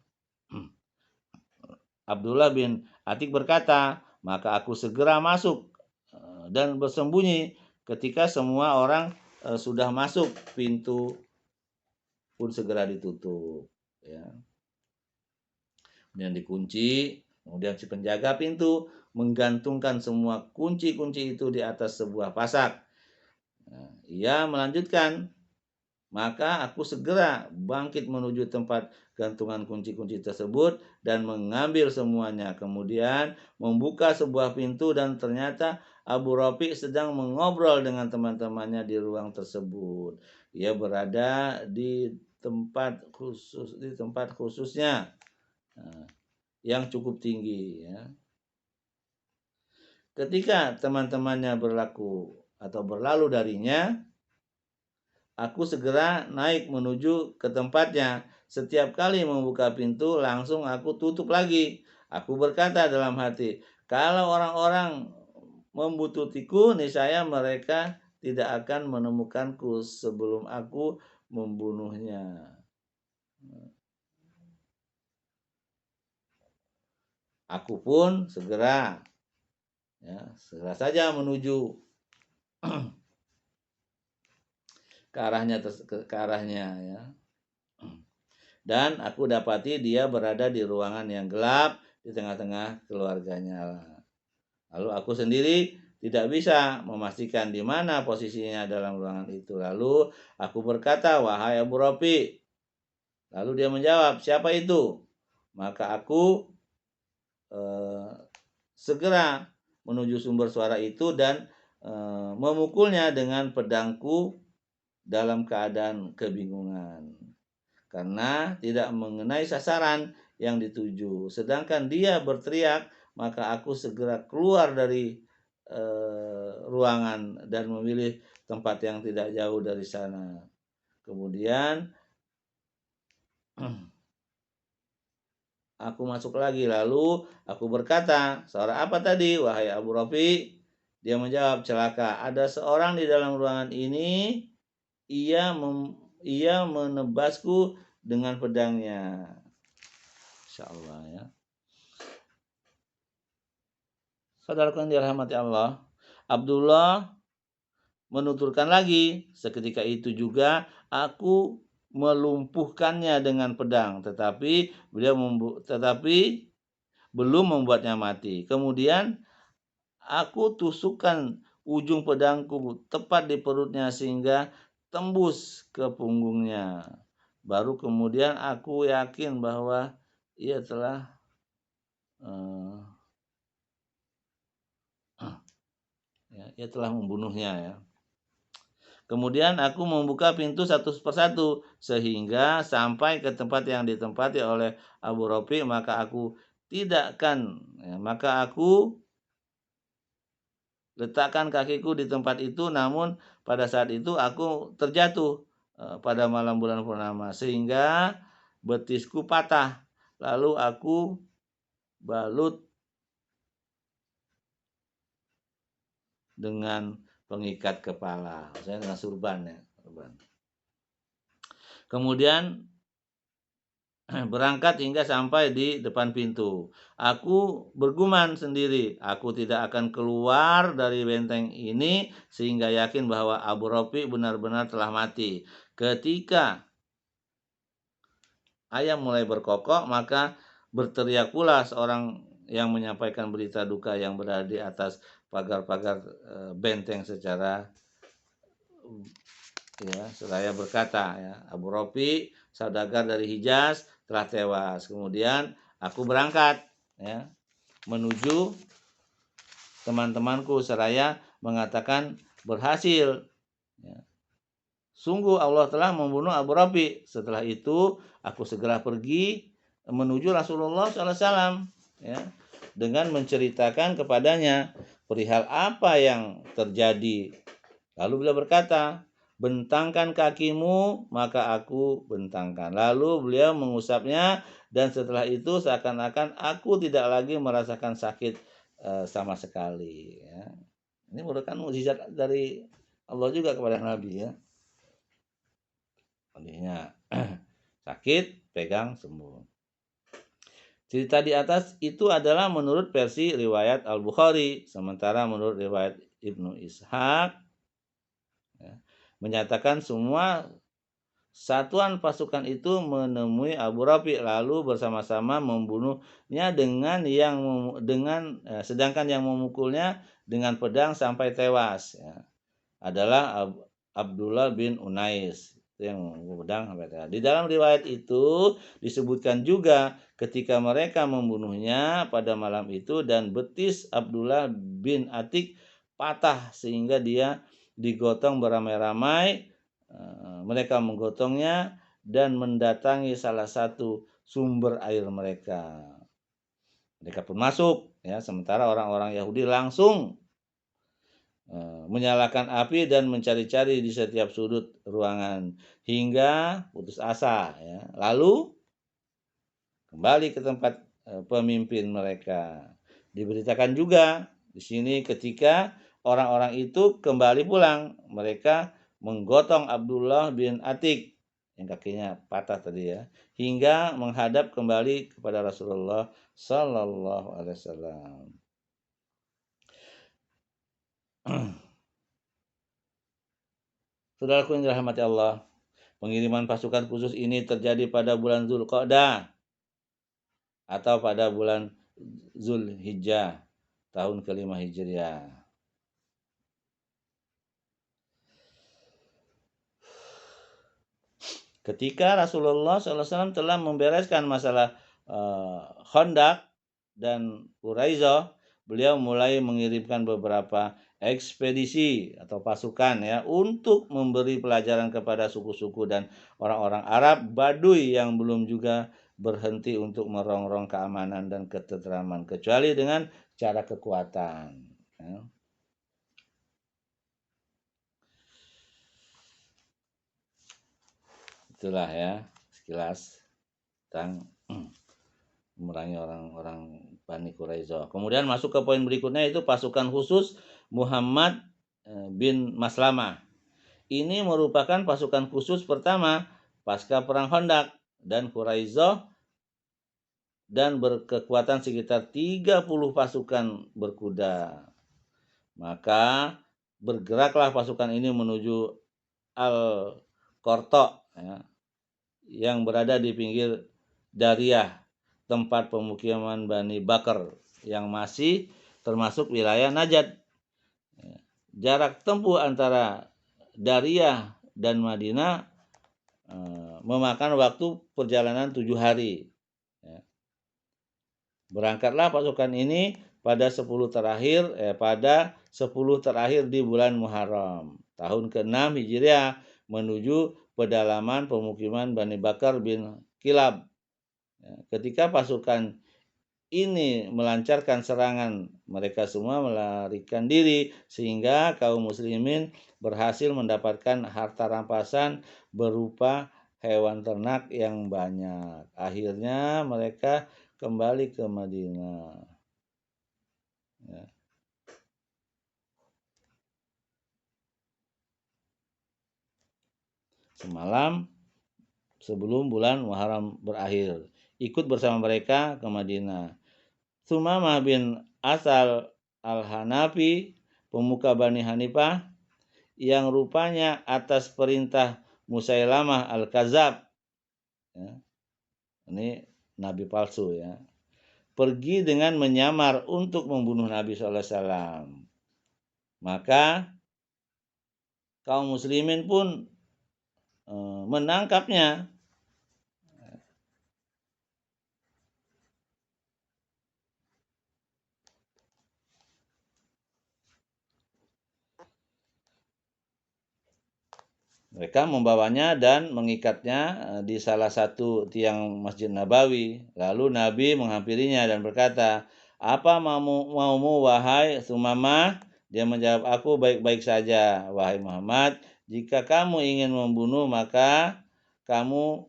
Abdullah bin Atik berkata, "Maka aku segera masuk dan bersembunyi. Ketika semua orang sudah masuk, pintu pun segera ditutup, ya. Kemudian dikunci. Kemudian si penjaga pintu menggantungkan semua kunci-kunci itu di atas sebuah pasak. Nah, ia melanjutkan, "Maka aku segera bangkit menuju tempat gantungan kunci-kunci tersebut dan mengambil semuanya. Kemudian membuka sebuah pintu dan ternyata Abu Rafi sedang mengobrol dengan teman-temannya di ruang tersebut. Ia berada di tempat khususnya, yang cukup tinggi, ya. Ketika teman-temannya berlalu darinya, aku segera naik menuju ke tempatnya. Setiap kali membuka pintu, langsung aku tutup lagi. Aku berkata dalam hati, kalau orang-orang membutuhku, niscaya mereka tidak akan menemukanku sebelum aku membunuhnya. Aku pun segera saja menuju ke arahnya, ya. Dan aku dapati dia berada di ruangan yang gelap di tengah-tengah keluarganya. Lalu aku sendiri tidak bisa memastikan di mana posisinya dalam ruangan itu. Lalu aku berkata, "Wahai Abu Rafi." Lalu dia menjawab, "Siapa itu?" Maka aku segera menuju sumber suara itu dan memukulnya dengan pedangku dalam keadaan kebingungan karena tidak mengenai sasaran yang dituju. Sedangkan dia berteriak, maka aku segera keluar dari ruangan dan memilih tempat yang tidak jauh dari sana. Kemudian aku masuk lagi, lalu aku berkata, "Suara apa tadi, wahai Abu Rafi?" Dia menjawab, "Celaka, ada seorang di dalam ruangan ini. Ia menebasku dengan pedangnya." Insya Allah, ya. Saudaraku yang dirahmati Allah, Abdullah menuturkan lagi, "Seketika itu juga aku melumpuhkannya dengan pedang, tetapi belum membuatnya mati. Kemudian aku tusukkan ujung pedangku tepat di perutnya sehingga tembus ke punggungnya. Baru kemudian aku yakin bahwa ia telah ia telah membunuhnya ya. Kemudian aku membuka pintu satu persatu sehingga sampai ke tempat yang ditempati oleh Abu Rafi, maka aku letakkan kakiku di tempat itu, namun pada saat itu aku terjatuh pada malam bulan purnama sehingga betisku patah. Lalu aku balut dengan pengikat kepala, maksudnya dengan surban ya. Kemudian berangkat hingga sampai di depan pintu. Aku bergumam sendiri, aku tidak akan keluar dari benteng ini sehingga yakin bahwa Abu Rafi benar-benar telah mati. Ketika ayam mulai berkokok, maka berteriak pula seorang yang menyampaikan berita duka yang berada di atas pagar-pagar benteng secara seraya berkata, Abu Rafi, saudagar dari Hijaz, telah tewas. Kemudian aku berangkat menuju teman-temanku seraya mengatakan berhasil. Sungguh Allah telah membunuh Abu Rafi. Setelah itu aku segera pergi menuju Rasulullah SAW dengan menceritakan kepadanya perihal apa yang terjadi. Lalu beliau berkata, bentangkan kakimu, maka aku bentangkan. Lalu beliau mengusapnya dan setelah itu seakan-akan aku tidak lagi merasakan sakit sama sekali. Ini merupakan mukjizat dari Allah juga kepada Nabi ya. Artinya sakit, pegang, sembuh. Cerita di atas itu adalah menurut versi riwayat Al-Bukhari. Sementara menurut riwayat Ibnu Ishaq menyatakan semua satuan pasukan itu menemui Abu Rafi lalu bersama-sama membunuhnya sedangkan yang memukulnya dengan pedang sampai tewas adalah Abdullah bin Unais yang pedang sampai tewas. Di dalam riwayat itu disebutkan juga ketika mereka membunuhnya pada malam itu dan betis Abdullah bin Atik patah sehingga dia digotong beramai-ramai. Mereka menggotongnya dan mendatangi salah satu sumber air mereka. Mereka pun masuk sementara orang-orang Yahudi langsung menyalakan api dan mencari-cari di setiap sudut ruangan hingga putus asa Lalu kembali ke tempat pemimpin mereka. Diberitakan juga di sini ketika orang-orang itu kembali pulang, mereka menggotong Abdullah bin Atik yang kakinya patah tadi hingga menghadap kembali kepada Rasulullah Sallallahu Alaihi Wasallam. Saudaraku yang dirahmati Allah, pengiriman pasukan khusus ini terjadi pada bulan Zulqa'dah atau pada bulan Zulhijjah tahun ke-5 Hijriah. Ketika Rasulullah SAW telah membereskan masalah Khandaq dan Quraisyah, beliau mulai mengirimkan beberapa ekspedisi atau pasukan untuk memberi pelajaran kepada suku-suku dan orang-orang Arab Baduy yang belum juga berhenti untuk merongrong keamanan dan ketentraman kecuali dengan cara kekuatan. Itulah sekilas tentang memerangi orang-orang Bani Quraisyah. Kemudian masuk ke poin berikutnya itu pasukan khusus Muhammad bin Maslamah. Ini merupakan pasukan khusus pertama pasca perang Khandaq dan Quraisyah dan berkekuatan sekitar 30 pasukan berkuda. Maka bergeraklah pasukan ini menuju Al-Qarta yang berada di pinggir Dariyah, tempat pemukiman Bani Bakar yang masih termasuk wilayah Najd. jarak tempuh antara Dariyah dan Madinah memakan waktu perjalanan 7 hari. Ya. Berangkatlah pasukan ini pada 10 terakhir di bulan Muharram, tahun ke-6 Hijriah, menuju pedalaman pemukiman Bani Bakar bin Kilab. Ya, ketika pasukan ini melancarkan serangan, mereka semua melarikan diri sehingga kaum muslimin berhasil mendapatkan harta rampasan berupa hewan ternak yang banyak. Akhirnya mereka kembali ke Madinah. Ya. Semalam sebelum bulan Muharram berakhir, ikut bersama mereka ke Madinah. Sumamah bin Asal al-Hanafi, pemuka Bani Hanifah, yang rupanya atas perintah Musailamah al-Kadzab, ya, ini nabi palsu ya, pergi dengan menyamar untuk membunuh Nabi SAW. Maka kaum muslimin pun menangkapnya. Mereka membawanya dan mengikatnya di salah satu tiang Masjid Nabawi. Lalu Nabi menghampirinya dan berkata, "Apa maumu wahai Sumamah?" Dia menjawab, "Aku baik-baik saja, wahai Muhammad. Jika kamu ingin membunuh, maka kamu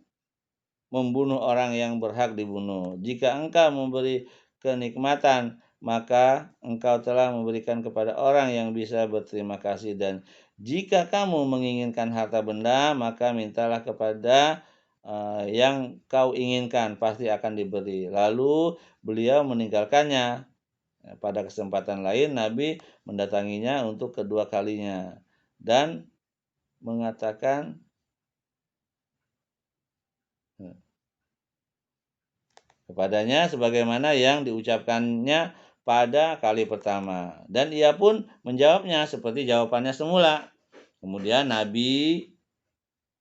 membunuh orang yang berhak dibunuh. Jika engkau memberi kenikmatan, maka engkau telah memberikan kepada orang yang bisa berterima kasih. Dan jika kamu menginginkan harta benda, maka mintalah kepada yang kau inginkan, pasti akan diberi." Lalu beliau meninggalkannya. Pada kesempatan lain, Nabi mendatanginya untuk kedua kalinya dan mengatakan kepadanya sebagaimana yang diucapkannya pada kali pertama. Dan ia pun menjawabnya seperti jawabannya semula. Kemudian Nabi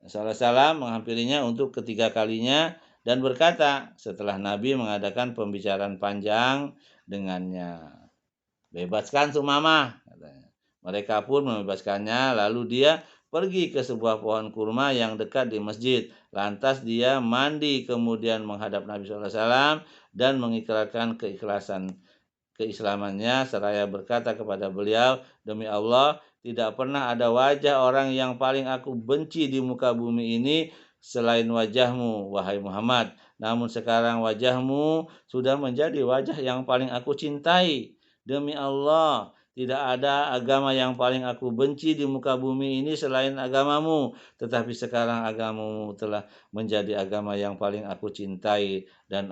SAW menghampirinya untuk ketiga kalinya dan berkata setelah Nabi mengadakan pembicaraan panjang dengannya, "Bebaskan Sumamah," katanya. Mereka pun membebaskannya, lalu dia pergi ke sebuah pohon kurma yang dekat di masjid. Lantas dia mandi, kemudian menghadap Nabi SAW dan mengikrarkan keislamannya seraya berkata kepada beliau, "Demi Allah, tidak pernah ada wajah orang yang paling aku benci di muka bumi ini selain wajahmu, wahai Muhammad. Namun sekarang wajahmu sudah menjadi wajah yang paling aku cintai. Demi Allah, tidak ada agama yang paling aku benci di muka bumi ini selain agamamu. Tetapi sekarang agamamu telah menjadi agama yang paling aku cintai, dan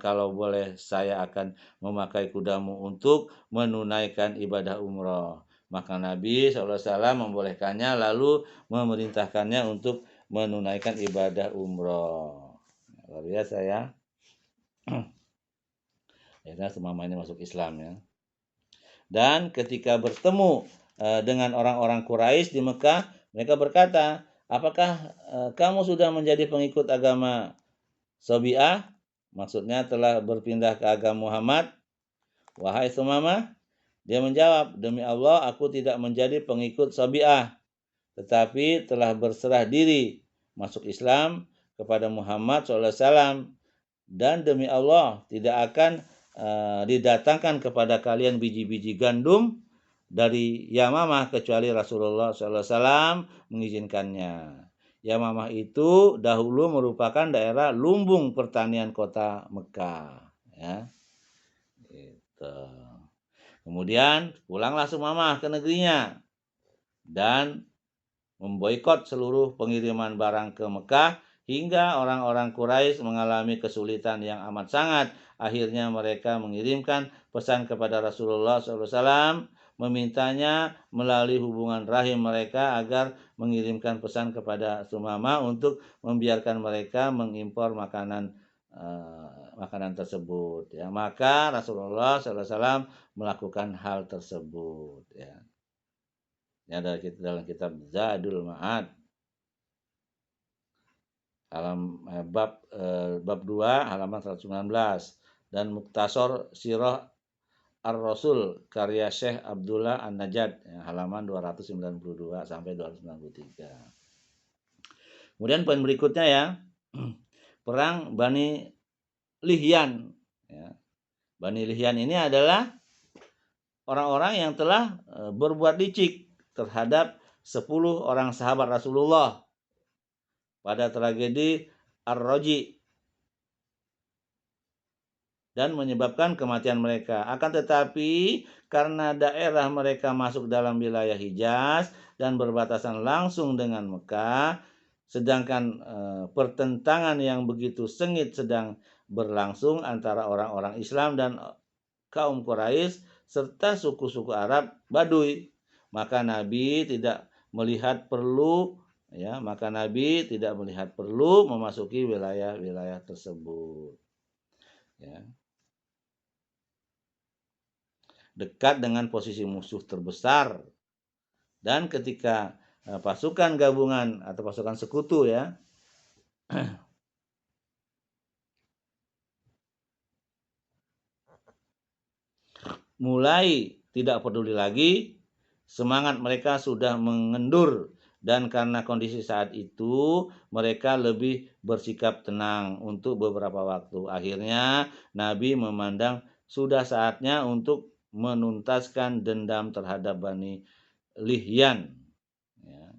kalau boleh saya akan memakai kudamu untuk menunaikan ibadah umroh." Maka Nabi SAW membolehkannya lalu memerintahkannya untuk menunaikan ibadah umroh. Luar biasa ya. Akhirnya Sumamah ini masuk Islam ya. Dan ketika bertemu dengan orang-orang Quraisy di Mekah, mereka berkata, "Apakah kamu sudah menjadi pengikut agama Sabi'ah?" Maksudnya telah berpindah ke agama Muhammad. "Wahai Sumamah," dia menjawab, "Demi Allah, aku tidak menjadi pengikut Sabi'ah, tetapi telah berserah diri masuk Islam kepada Muhammad SAW. Dan demi Allah, tidak akan didatangkan kepada kalian biji-biji gandum dari Yamamah kecuali Rasulullah SAW mengizinkannya." Yamamah itu dahulu merupakan daerah lumbung pertanian kota Mekah. Ya, gitu. Kemudian pulanglah Sumamah ke negerinya dan memboikot seluruh pengiriman barang ke Mekah hingga orang-orang Quraisy mengalami kesulitan yang amat sangat. Akhirnya mereka mengirimkan pesan kepada Rasulullah SAW, memintanya melalui hubungan rahim mereka agar mengirimkan pesan kepada Sumamah untuk membiarkan mereka mengimpor makanan tersebut. Ya, maka Rasulullah SAW melakukan hal tersebut. Ya. Ya, dalam kitab Zadul Ma'ad bab 2 halaman 119 dan Muktasar Sirah Ar-Rasul karya Syekh Abdullah An-Najad ya, halaman 292 sampai 293. Kemudian poin berikutnya ya, perang Bani Lihyan ya. Bani Lihyan ini adalah orang-orang yang telah berbuat licik terhadap 10 orang sahabat Rasulullah pada tragedi Ar-Raji dan menyebabkan kematian mereka. Akan tetapi karena daerah mereka masuk dalam wilayah Hijaz dan berbatasan langsung dengan Mekah, sedangkan pertentangan yang begitu sengit sedang berlangsung antara orang-orang Islam dan kaum Quraisy serta suku-suku Arab Baduy, maka Nabi tidak melihat perlu memasuki wilayah-wilayah tersebut. Ya. Dekat dengan posisi musuh terbesar, dan ketika pasukan gabungan atau pasukan sekutu ya mulai tidak peduli lagi, semangat mereka sudah mengendur, dan karena kondisi saat itu mereka lebih bersikap tenang untuk beberapa waktu. Akhirnya Nabi memandang sudah saatnya untuk menuntaskan dendam terhadap Bani Lihyan ya.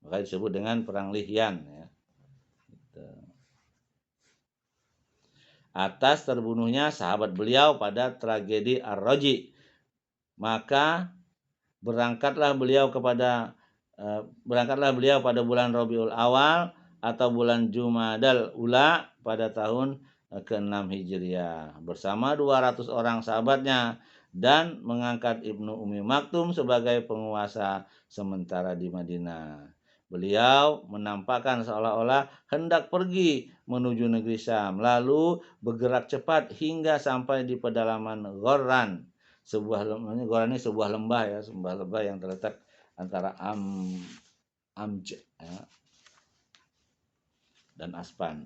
Maka disebut dengan perang Lihyan ya. Atas terbunuhnya sahabat beliau pada tragedi Ar-Raji, maka berangkatlah beliau pada bulan Rabiul Awal atau bulan Jumadal Ula pada tahun ke-6 Hijriah bersama 200 orang sahabatnya dan mengangkat Ibnu Ummi Maktum sebagai penguasa sementara di Madinah. Beliau menampakkan seolah-olah hendak pergi menuju negeri Syam, lalu bergerak cepat hingga sampai di pedalaman Ghorran. Ghorran ini sebuah lembah ya, yang terletak antara Amj ya, dan Aspan.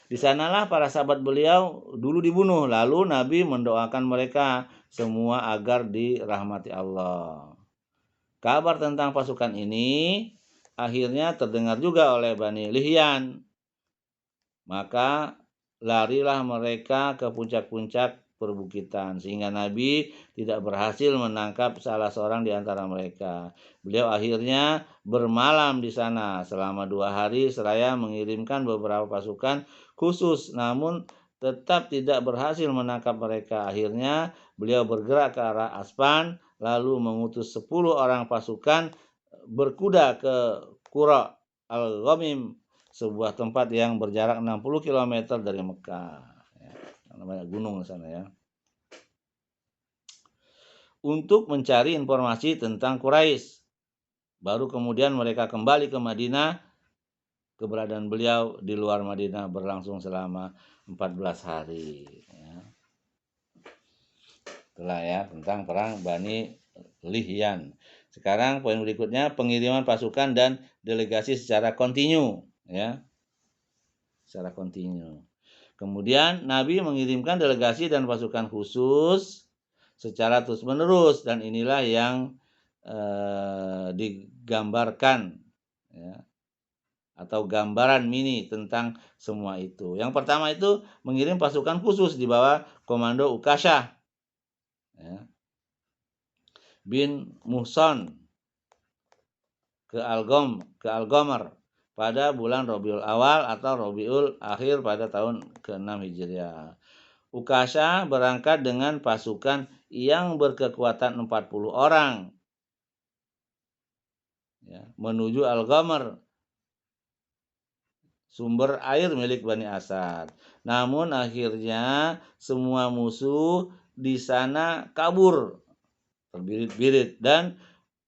Di sanalah para sahabat beliau dulu dibunuh, lalu Nabi mendoakan mereka semua agar dirahmati Allah. Kabar tentang pasukan ini akhirnya terdengar juga oleh Bani Lihyan. Maka larilah mereka ke puncak-puncak perbukitan sehingga Nabi tidak berhasil menangkap salah seorang di antara mereka. Beliau akhirnya bermalam di sana selama 2 hari seraya mengirimkan beberapa pasukan khusus, namun tetap tidak berhasil menangkap mereka. Akhirnya beliau bergerak ke arah Aspan lalu mengutus 10 orang pasukan berkuda ke Qura al-Ghamim, sebuah tempat yang berjarak 60 km dari Mekah ya, namanya gunung di sana ya, untuk mencari informasi tentang Quraisy. Baru kemudian mereka kembali ke Madinah. Keberadaan beliau di luar Madinah berlangsung selama 14 hari ya. Itulah ya tentang perang Bani Lihyan. Sekarang poin berikutnya, pengiriman pasukan dan delegasi secara kontinu ya. Secara kontinu. Kemudian Nabi mengirimkan delegasi dan pasukan khusus secara terus-menerus, dan inilah yang digambarkan ya, atau gambaran mini tentang semua itu. Yang pertama itu mengirim pasukan khusus di bawah komando Ukashah ya, bin Muhson ke Al-Ghamar pada bulan Rabiul Awal atau Rabiul Akhir pada tahun ke-6 Hijriah. Ukashah berangkat dengan pasukan yang berkekuatan 40 orang ya, menuju Al-Ghamar, sumber air milik Bani Asad. Namun akhirnya semua musuh di sana kabur terbirit-birit dan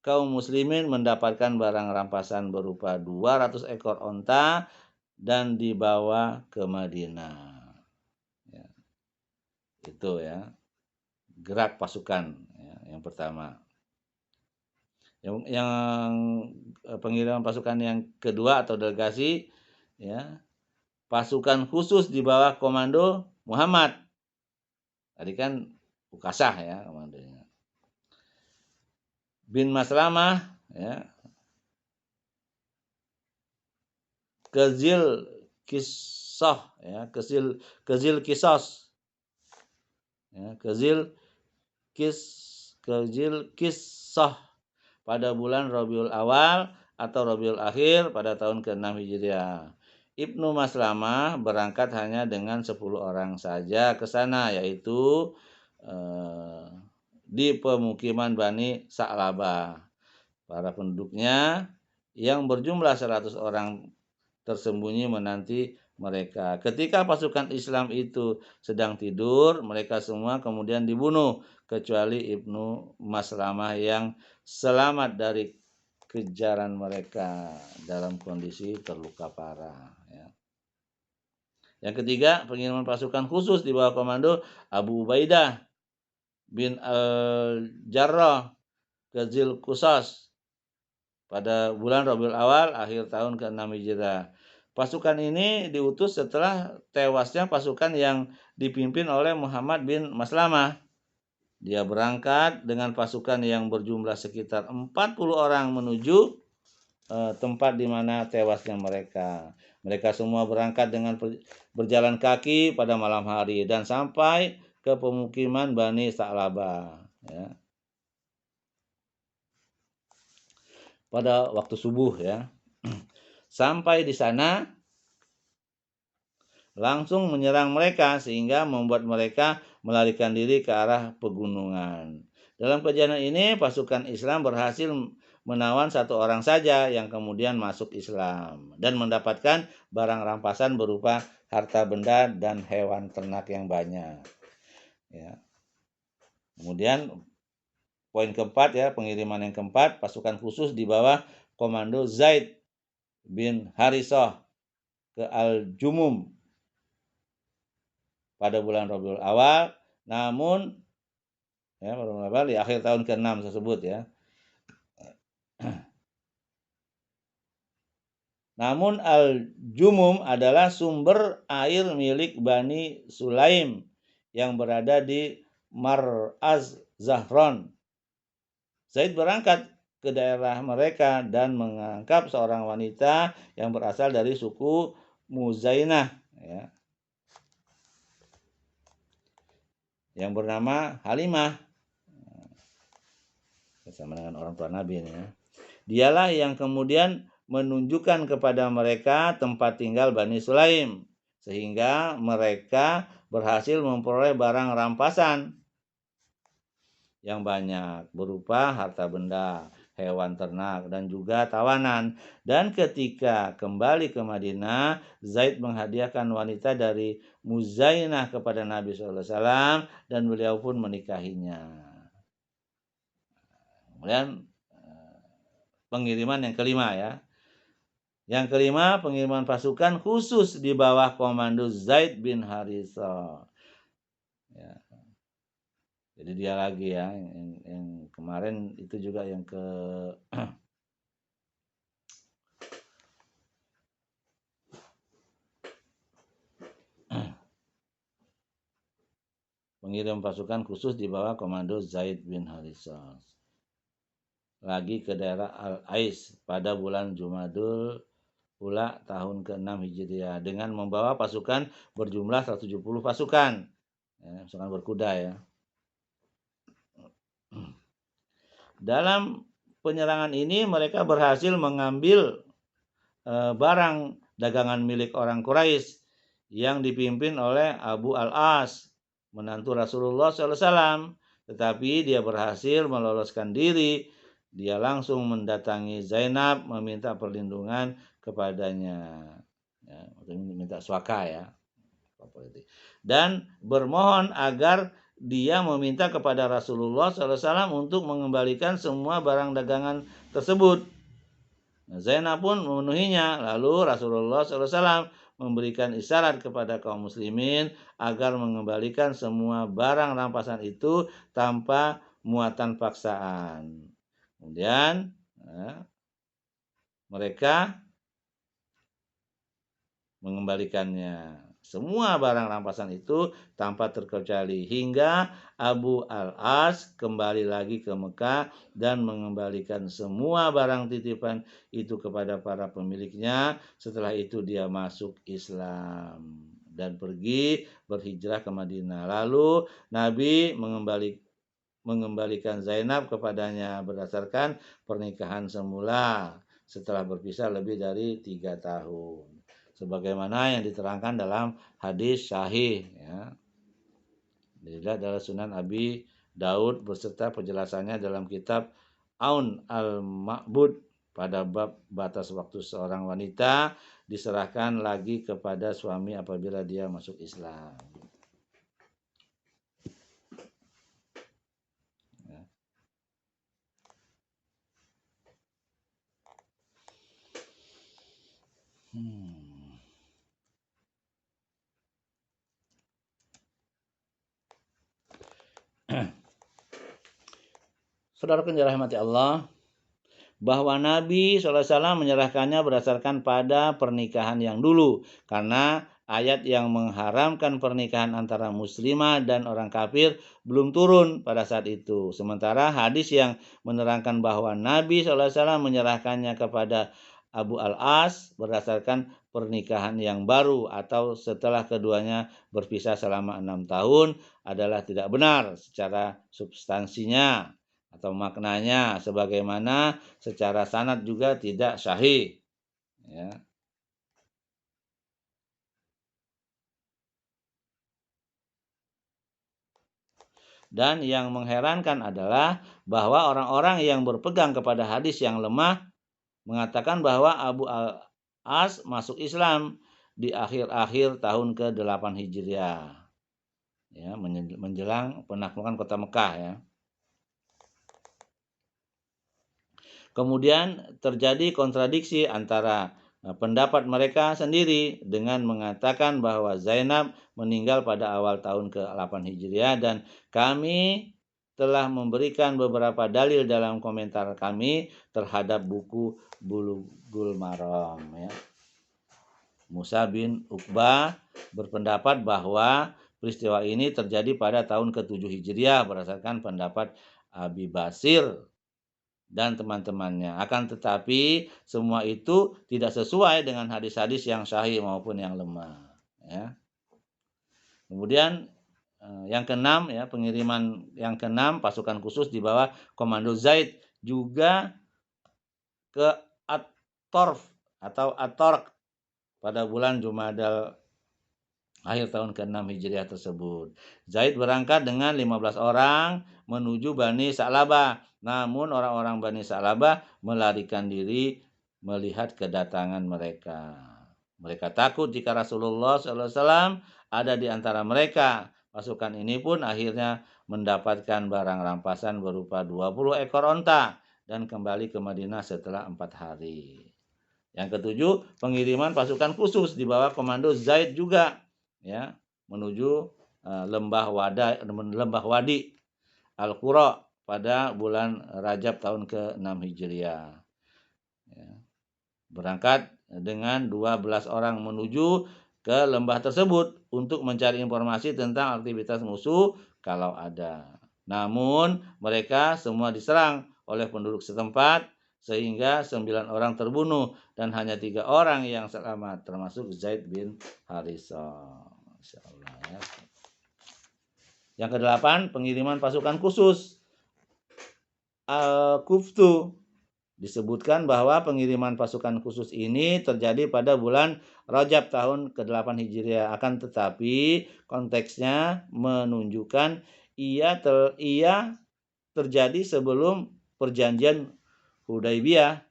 kaum muslimin mendapatkan barang rampasan berupa 200 ekor onta dan dibawa ke Madinah. Ya. Itu ya, gerak pasukan ya, yang pertama. Yang pengiriman pasukan yang kedua atau delegasi, ya, pasukan khusus di bawah komando Muhammad. Tadi kan Ukasah ya komandonya. Bin Maslamah ya, Kezil Kisoh ya, Kezil Kisos ya, Kezil Kisoh pada bulan Rabiul Awal atau Rabiul Akhir pada tahun ke-6 Hijriah. Ibnu Maslamah berangkat hanya dengan 10 orang saja ke sana, yaitu di pemukiman Bani Sa'labah. Para penduduknya yang berjumlah 100 orang tersembunyi menanti mereka. Ketika pasukan Islam itu sedang tidur, mereka semua kemudian dibunuh, kecuali Ibnu Maslamah yang selamat dari kejaran mereka dalam kondisi terluka parah. Ya. Yang ketiga, pengiriman pasukan khusus di bawah komando Abu Ubaidah bin Al-Jarrah ke Zilkusas pada bulan Rabiul Awal akhir tahun ke-6 Hijriah. Pasukan ini diutus setelah tewasnya pasukan yang dipimpin oleh Muhammad bin Maslamah. Dia berangkat dengan pasukan yang berjumlah sekitar 40 orang menuju tempat di mana tewasnya mereka. Mereka semua berangkat dengan berjalan kaki pada malam hari dan sampai ke pemukiman Bani Sa'labah. Ya. Pada waktu subuh ya. Sampai di sana langsung menyerang mereka sehingga membuat mereka melarikan diri ke arah pegunungan. Dalam kejadian ini pasukan Islam berhasil menawan 1 orang saja yang kemudian masuk Islam dan mendapatkan barang rampasan berupa harta benda dan hewan ternak yang banyak. Ya. Kemudian poin keempat ya, pengiriman yang keempat, pasukan khusus di bawah komando Zaid bin Harisah ke Al-Jumum pada bulan Rabiul Awal, namun ya di akhir tahun ke-6 tersebut ya. Namun Al-Jumum adalah sumber air milik Bani Sulaim yang berada di Mar'az Zahron. Zaid berangkat ke daerah mereka dan mengangkat seorang wanita yang berasal dari suku Muzainah ya, yang bernama Halimah, bersama dengan orang tua Nabi ini ya. Dialah yang kemudian menunjukkan kepada mereka tempat tinggal Bani Sulaim, sehingga mereka berhasil memperoleh barang rampasan yang banyak berupa harta benda, hewan ternak, dan juga tawanan. Dan ketika kembali ke Madinah, Zaid menghadiahkan wanita dari Muzainah kepada Nabi SAW dan beliau pun menikahinya. Kemudian pengiriman yang kelima ya. Yang kelima, pengiriman pasukan khusus di bawah komando Zaid bin Harisah. Ya. Jadi dia lagi ya, yang kemarin itu juga yang ke pengirim pasukan khusus di bawah komando Zaid bin Harisah. Lagi ke daerah Al-Ais pada bulan Jumadul Ula tahun ke-6 Hijriah dengan membawa pasukan berjumlah 170 pasukan. Ya, pasukan berkuda ya. Dalam penyerangan ini mereka berhasil mengambil barang dagangan milik orang Quraisy yang dipimpin oleh Abu Al-As, menantu Rasulullah SAW. Tetapi dia berhasil meloloskan diri. Dia langsung mendatangi Zainab meminta perlindungan kepadanya, ya, minta suaka ya, dan bermohon agar dia meminta kepada Rasulullah SAW untuk mengembalikan semua barang dagangan tersebut. Zainab pun memenuhinya. Lalu Rasulullah SAW memberikan isyarat kepada kaum muslimin agar mengembalikan semua barang rampasan itu tanpa muatan paksaan. Kemudian mereka mengembalikannya. Semua barang rampasan itu tanpa terkecuali hingga Abu al-As kembali lagi ke Mekah dan mengembalikan semua barang titipan itu kepada para pemiliknya. Setelah itu dia masuk Islam dan pergi berhijrah ke Madinah. Lalu Nabi mengembalikan Zainab kepadanya berdasarkan pernikahan semula setelah berpisah lebih dari 3 tahun. Sebagaimana yang diterangkan dalam hadis sahih, ya. Dilihat dalam Sunan Abi Daud beserta penjelasannya dalam kitab Aun al-Ma'bud pada bab batas waktu seorang wanita diserahkan lagi kepada suami apabila dia masuk Islam. Saudara yang dirahmati Allah, bahwa Nabi SAW menyerahkannya berdasarkan pada pernikahan yang dulu, karena ayat yang mengharamkan pernikahan antara muslimah dan orang kafir belum turun pada saat itu. Sementara hadis yang menerangkan bahwa Nabi SAW menyerahkannya kepada Abu al-As berdasarkan pernikahan yang baru atau setelah keduanya berpisah selama 6 tahun adalah tidak benar secara substansinya atau maknanya, sebagaimana secara sanad juga tidak sahih, ya. Dan yang mengherankan adalah bahwa orang-orang yang berpegang kepada hadis yang lemah mengatakan bahwa Abu al-As masuk Islam di akhir-akhir tahun ke-8 Hijriah, ya, menjelang penaklukan kota Mekah, ya. Kemudian terjadi kontradiksi antara pendapat mereka sendiri dengan mengatakan bahwa Zainab meninggal pada awal tahun ke-8 Hijriah, dan kami telah memberikan beberapa dalil dalam komentar kami terhadap buku Bulughul Maram, ya. Musa bin Uqbah berpendapat bahwa peristiwa ini terjadi pada tahun ke-7 Hijriah berdasarkan pendapat Abi Basir dan teman-temannya. Akan tetapi semua itu tidak sesuai dengan hadis-hadis yang sahih maupun yang lemah, ya. Kemudian yang keenam, ya, pengiriman yang keenam, pasukan khusus di bawah komando Zaid juga ke At-Torf atau At-Torq pada bulan Jumadal akhir tahun ke-6 Hijriah tersebut. Zaid berangkat dengan 15 orang menuju Bani Sa'labah. Namun orang-orang Bani Sa'labah melarikan diri melihat kedatangan mereka. Mereka takut jika Rasulullah SAW ada di antara mereka. Pasukan ini pun akhirnya mendapatkan barang rampasan berupa 20 ekor onta dan kembali ke Madinah setelah 4 hari. Yang ketujuh, pengiriman pasukan khusus di bawah komando Zaid juga, ya, menuju lembah Wadi Al-Qura pada bulan Rajab tahun ke-6 Hijriah. Ya. Berangkat dengan 12 orang menuju ke lembah tersebut untuk mencari informasi tentang aktivitas musuh kalau ada. Namun mereka semua diserang oleh penduduk setempat sehingga 9 orang terbunuh dan hanya 3 orang yang selamat, termasuk Zaid bin Harithah. Insyaallah, ya. Yang ke-8, pengiriman pasukan khusus Al-Kuftu. Disebutkan bahwa pengiriman pasukan khusus ini terjadi pada bulan Rajab tahun ke-8 Hijriah. Akan tetapi konteksnya menunjukkan ia terjadi sebelum perjanjian Hudaybiyah.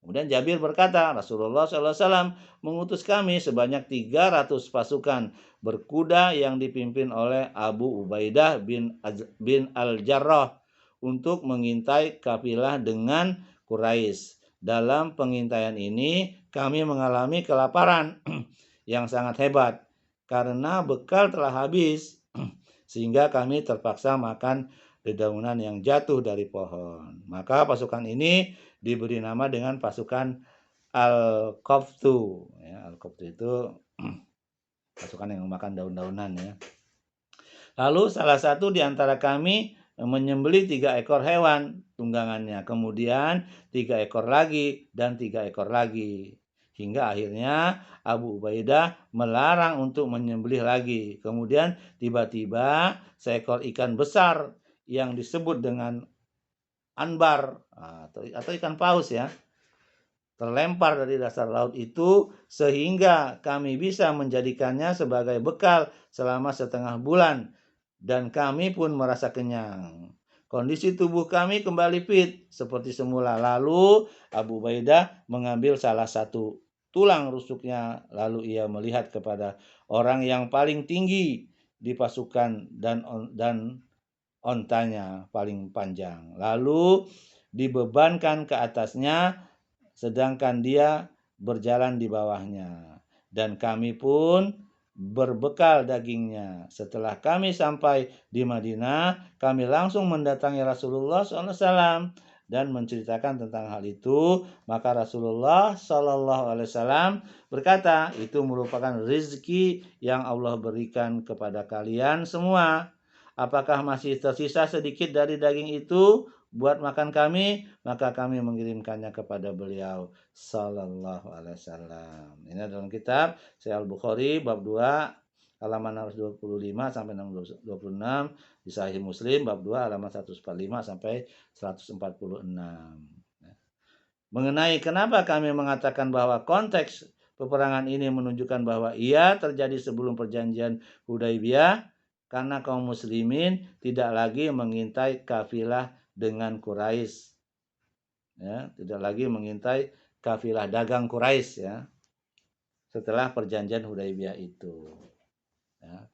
Kemudian Jabir berkata, Rasulullah SAW mengutus kami sebanyak 300 pasukan berkuda yang dipimpin oleh Abu Ubaidah bin Al-Jarrah untuk mengintai kafilah dengan Quraisy. Dalam pengintaian ini kami mengalami kelaparan yang sangat hebat karena bekal telah habis sehingga kami terpaksa makan dedaunan yang jatuh dari pohon. Maka pasukan ini diberi nama dengan pasukan Al-Qaftu. Ya, Al-Qaftu itu pasukan yang memakan daun-daunan ya. Lalu salah satu di antara kami menyembelih 3 ekor hewan tunggangannya. Kemudian 3 ekor lagi dan 3 ekor lagi. Hingga akhirnya Abu Ubaidah melarang untuk menyembelih lagi. Kemudian tiba-tiba seekor ikan besar yang disebut dengan anbar atau ikan paus ya, terlempar dari dasar laut itu sehingga kami bisa menjadikannya sebagai bekal selama setengah bulan dan kami pun merasa kenyang. Kondisi tubuh kami kembali fit seperti semula. Lalu Abu Ubaidah mengambil salah satu tulang rusuknya, lalu ia melihat kepada orang yang paling tinggi di pasukan dan ontanya paling panjang. Lalu dibebankan ke atasnya sedangkan dia berjalan di bawahnya. Dan kami pun berbekal dagingnya. Setelah kami sampai di Madinah, kami langsung mendatangi Rasulullah SAW dan menceritakan tentang hal itu. Maka Rasulullah SAW berkata, itu merupakan rezeki yang Allah berikan kepada kalian semua. Apakah masih tersisa sedikit dari daging itu buat makan kami? Maka kami mengirimkannya kepada beliau sallallahu alaihi wasallam. Ini dalam kitab Sahih Al-Bukhari bab 2 halaman 125 sampai 626, di Sahih Muslim bab 2 halaman 145 sampai 146. Mengenai kenapa kami mengatakan bahwa konteks peperangan ini menunjukkan bahwa ia terjadi sebelum perjanjian Hudaybiyah, karena kaum muslimin tidak lagi mengintai kafilah dengan Quraisy. Ya, tidak lagi mengintai kafilah dagang Quraisy ya. Setelah perjanjian Hudaybiyah itu. Ya.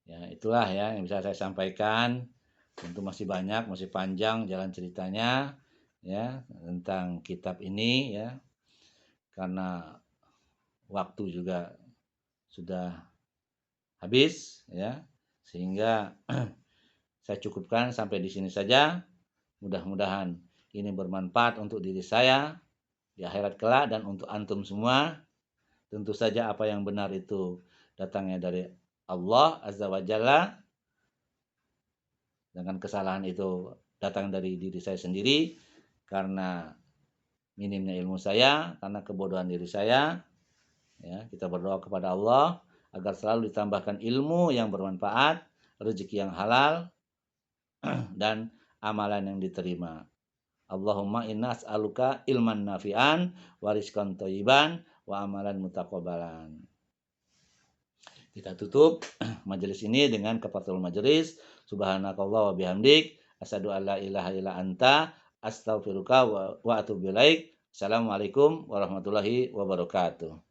Ya, itulah ya yang bisa saya sampaikan. Tentu masih banyak, masih panjang jalan ceritanya ya tentang kitab ini ya. Karena waktu juga sudah habis ya, sehingga saya cukupkan sampai di sini saja. Mudah-mudahan ini bermanfaat untuk diri saya di akhirat kelak dan untuk antum semua. Tentu saja apa yang benar itu datangnya dari Allah Azza wa Jalla, dengan kesalahan itu datang dari diri saya sendiri karena minimnya ilmu saya, karena kebodohan diri saya. Ya, kita berdoa kepada Allah agar selalu ditambahkan ilmu yang bermanfaat, rezeki yang halal, dan amalan yang diterima. Allahumma inna as'aluka ilman nafi'an wa rizqan thayyiban wa amalan mutaqabbalan. Kita tutup majelis ini dengan kafaratul majelis. Subhanakallah wa bihamdik asyhadu an la ilaha illa anta astaghfiruka wa atubu ilaik. Assalamualaikum warahmatullahi wabarakatuh.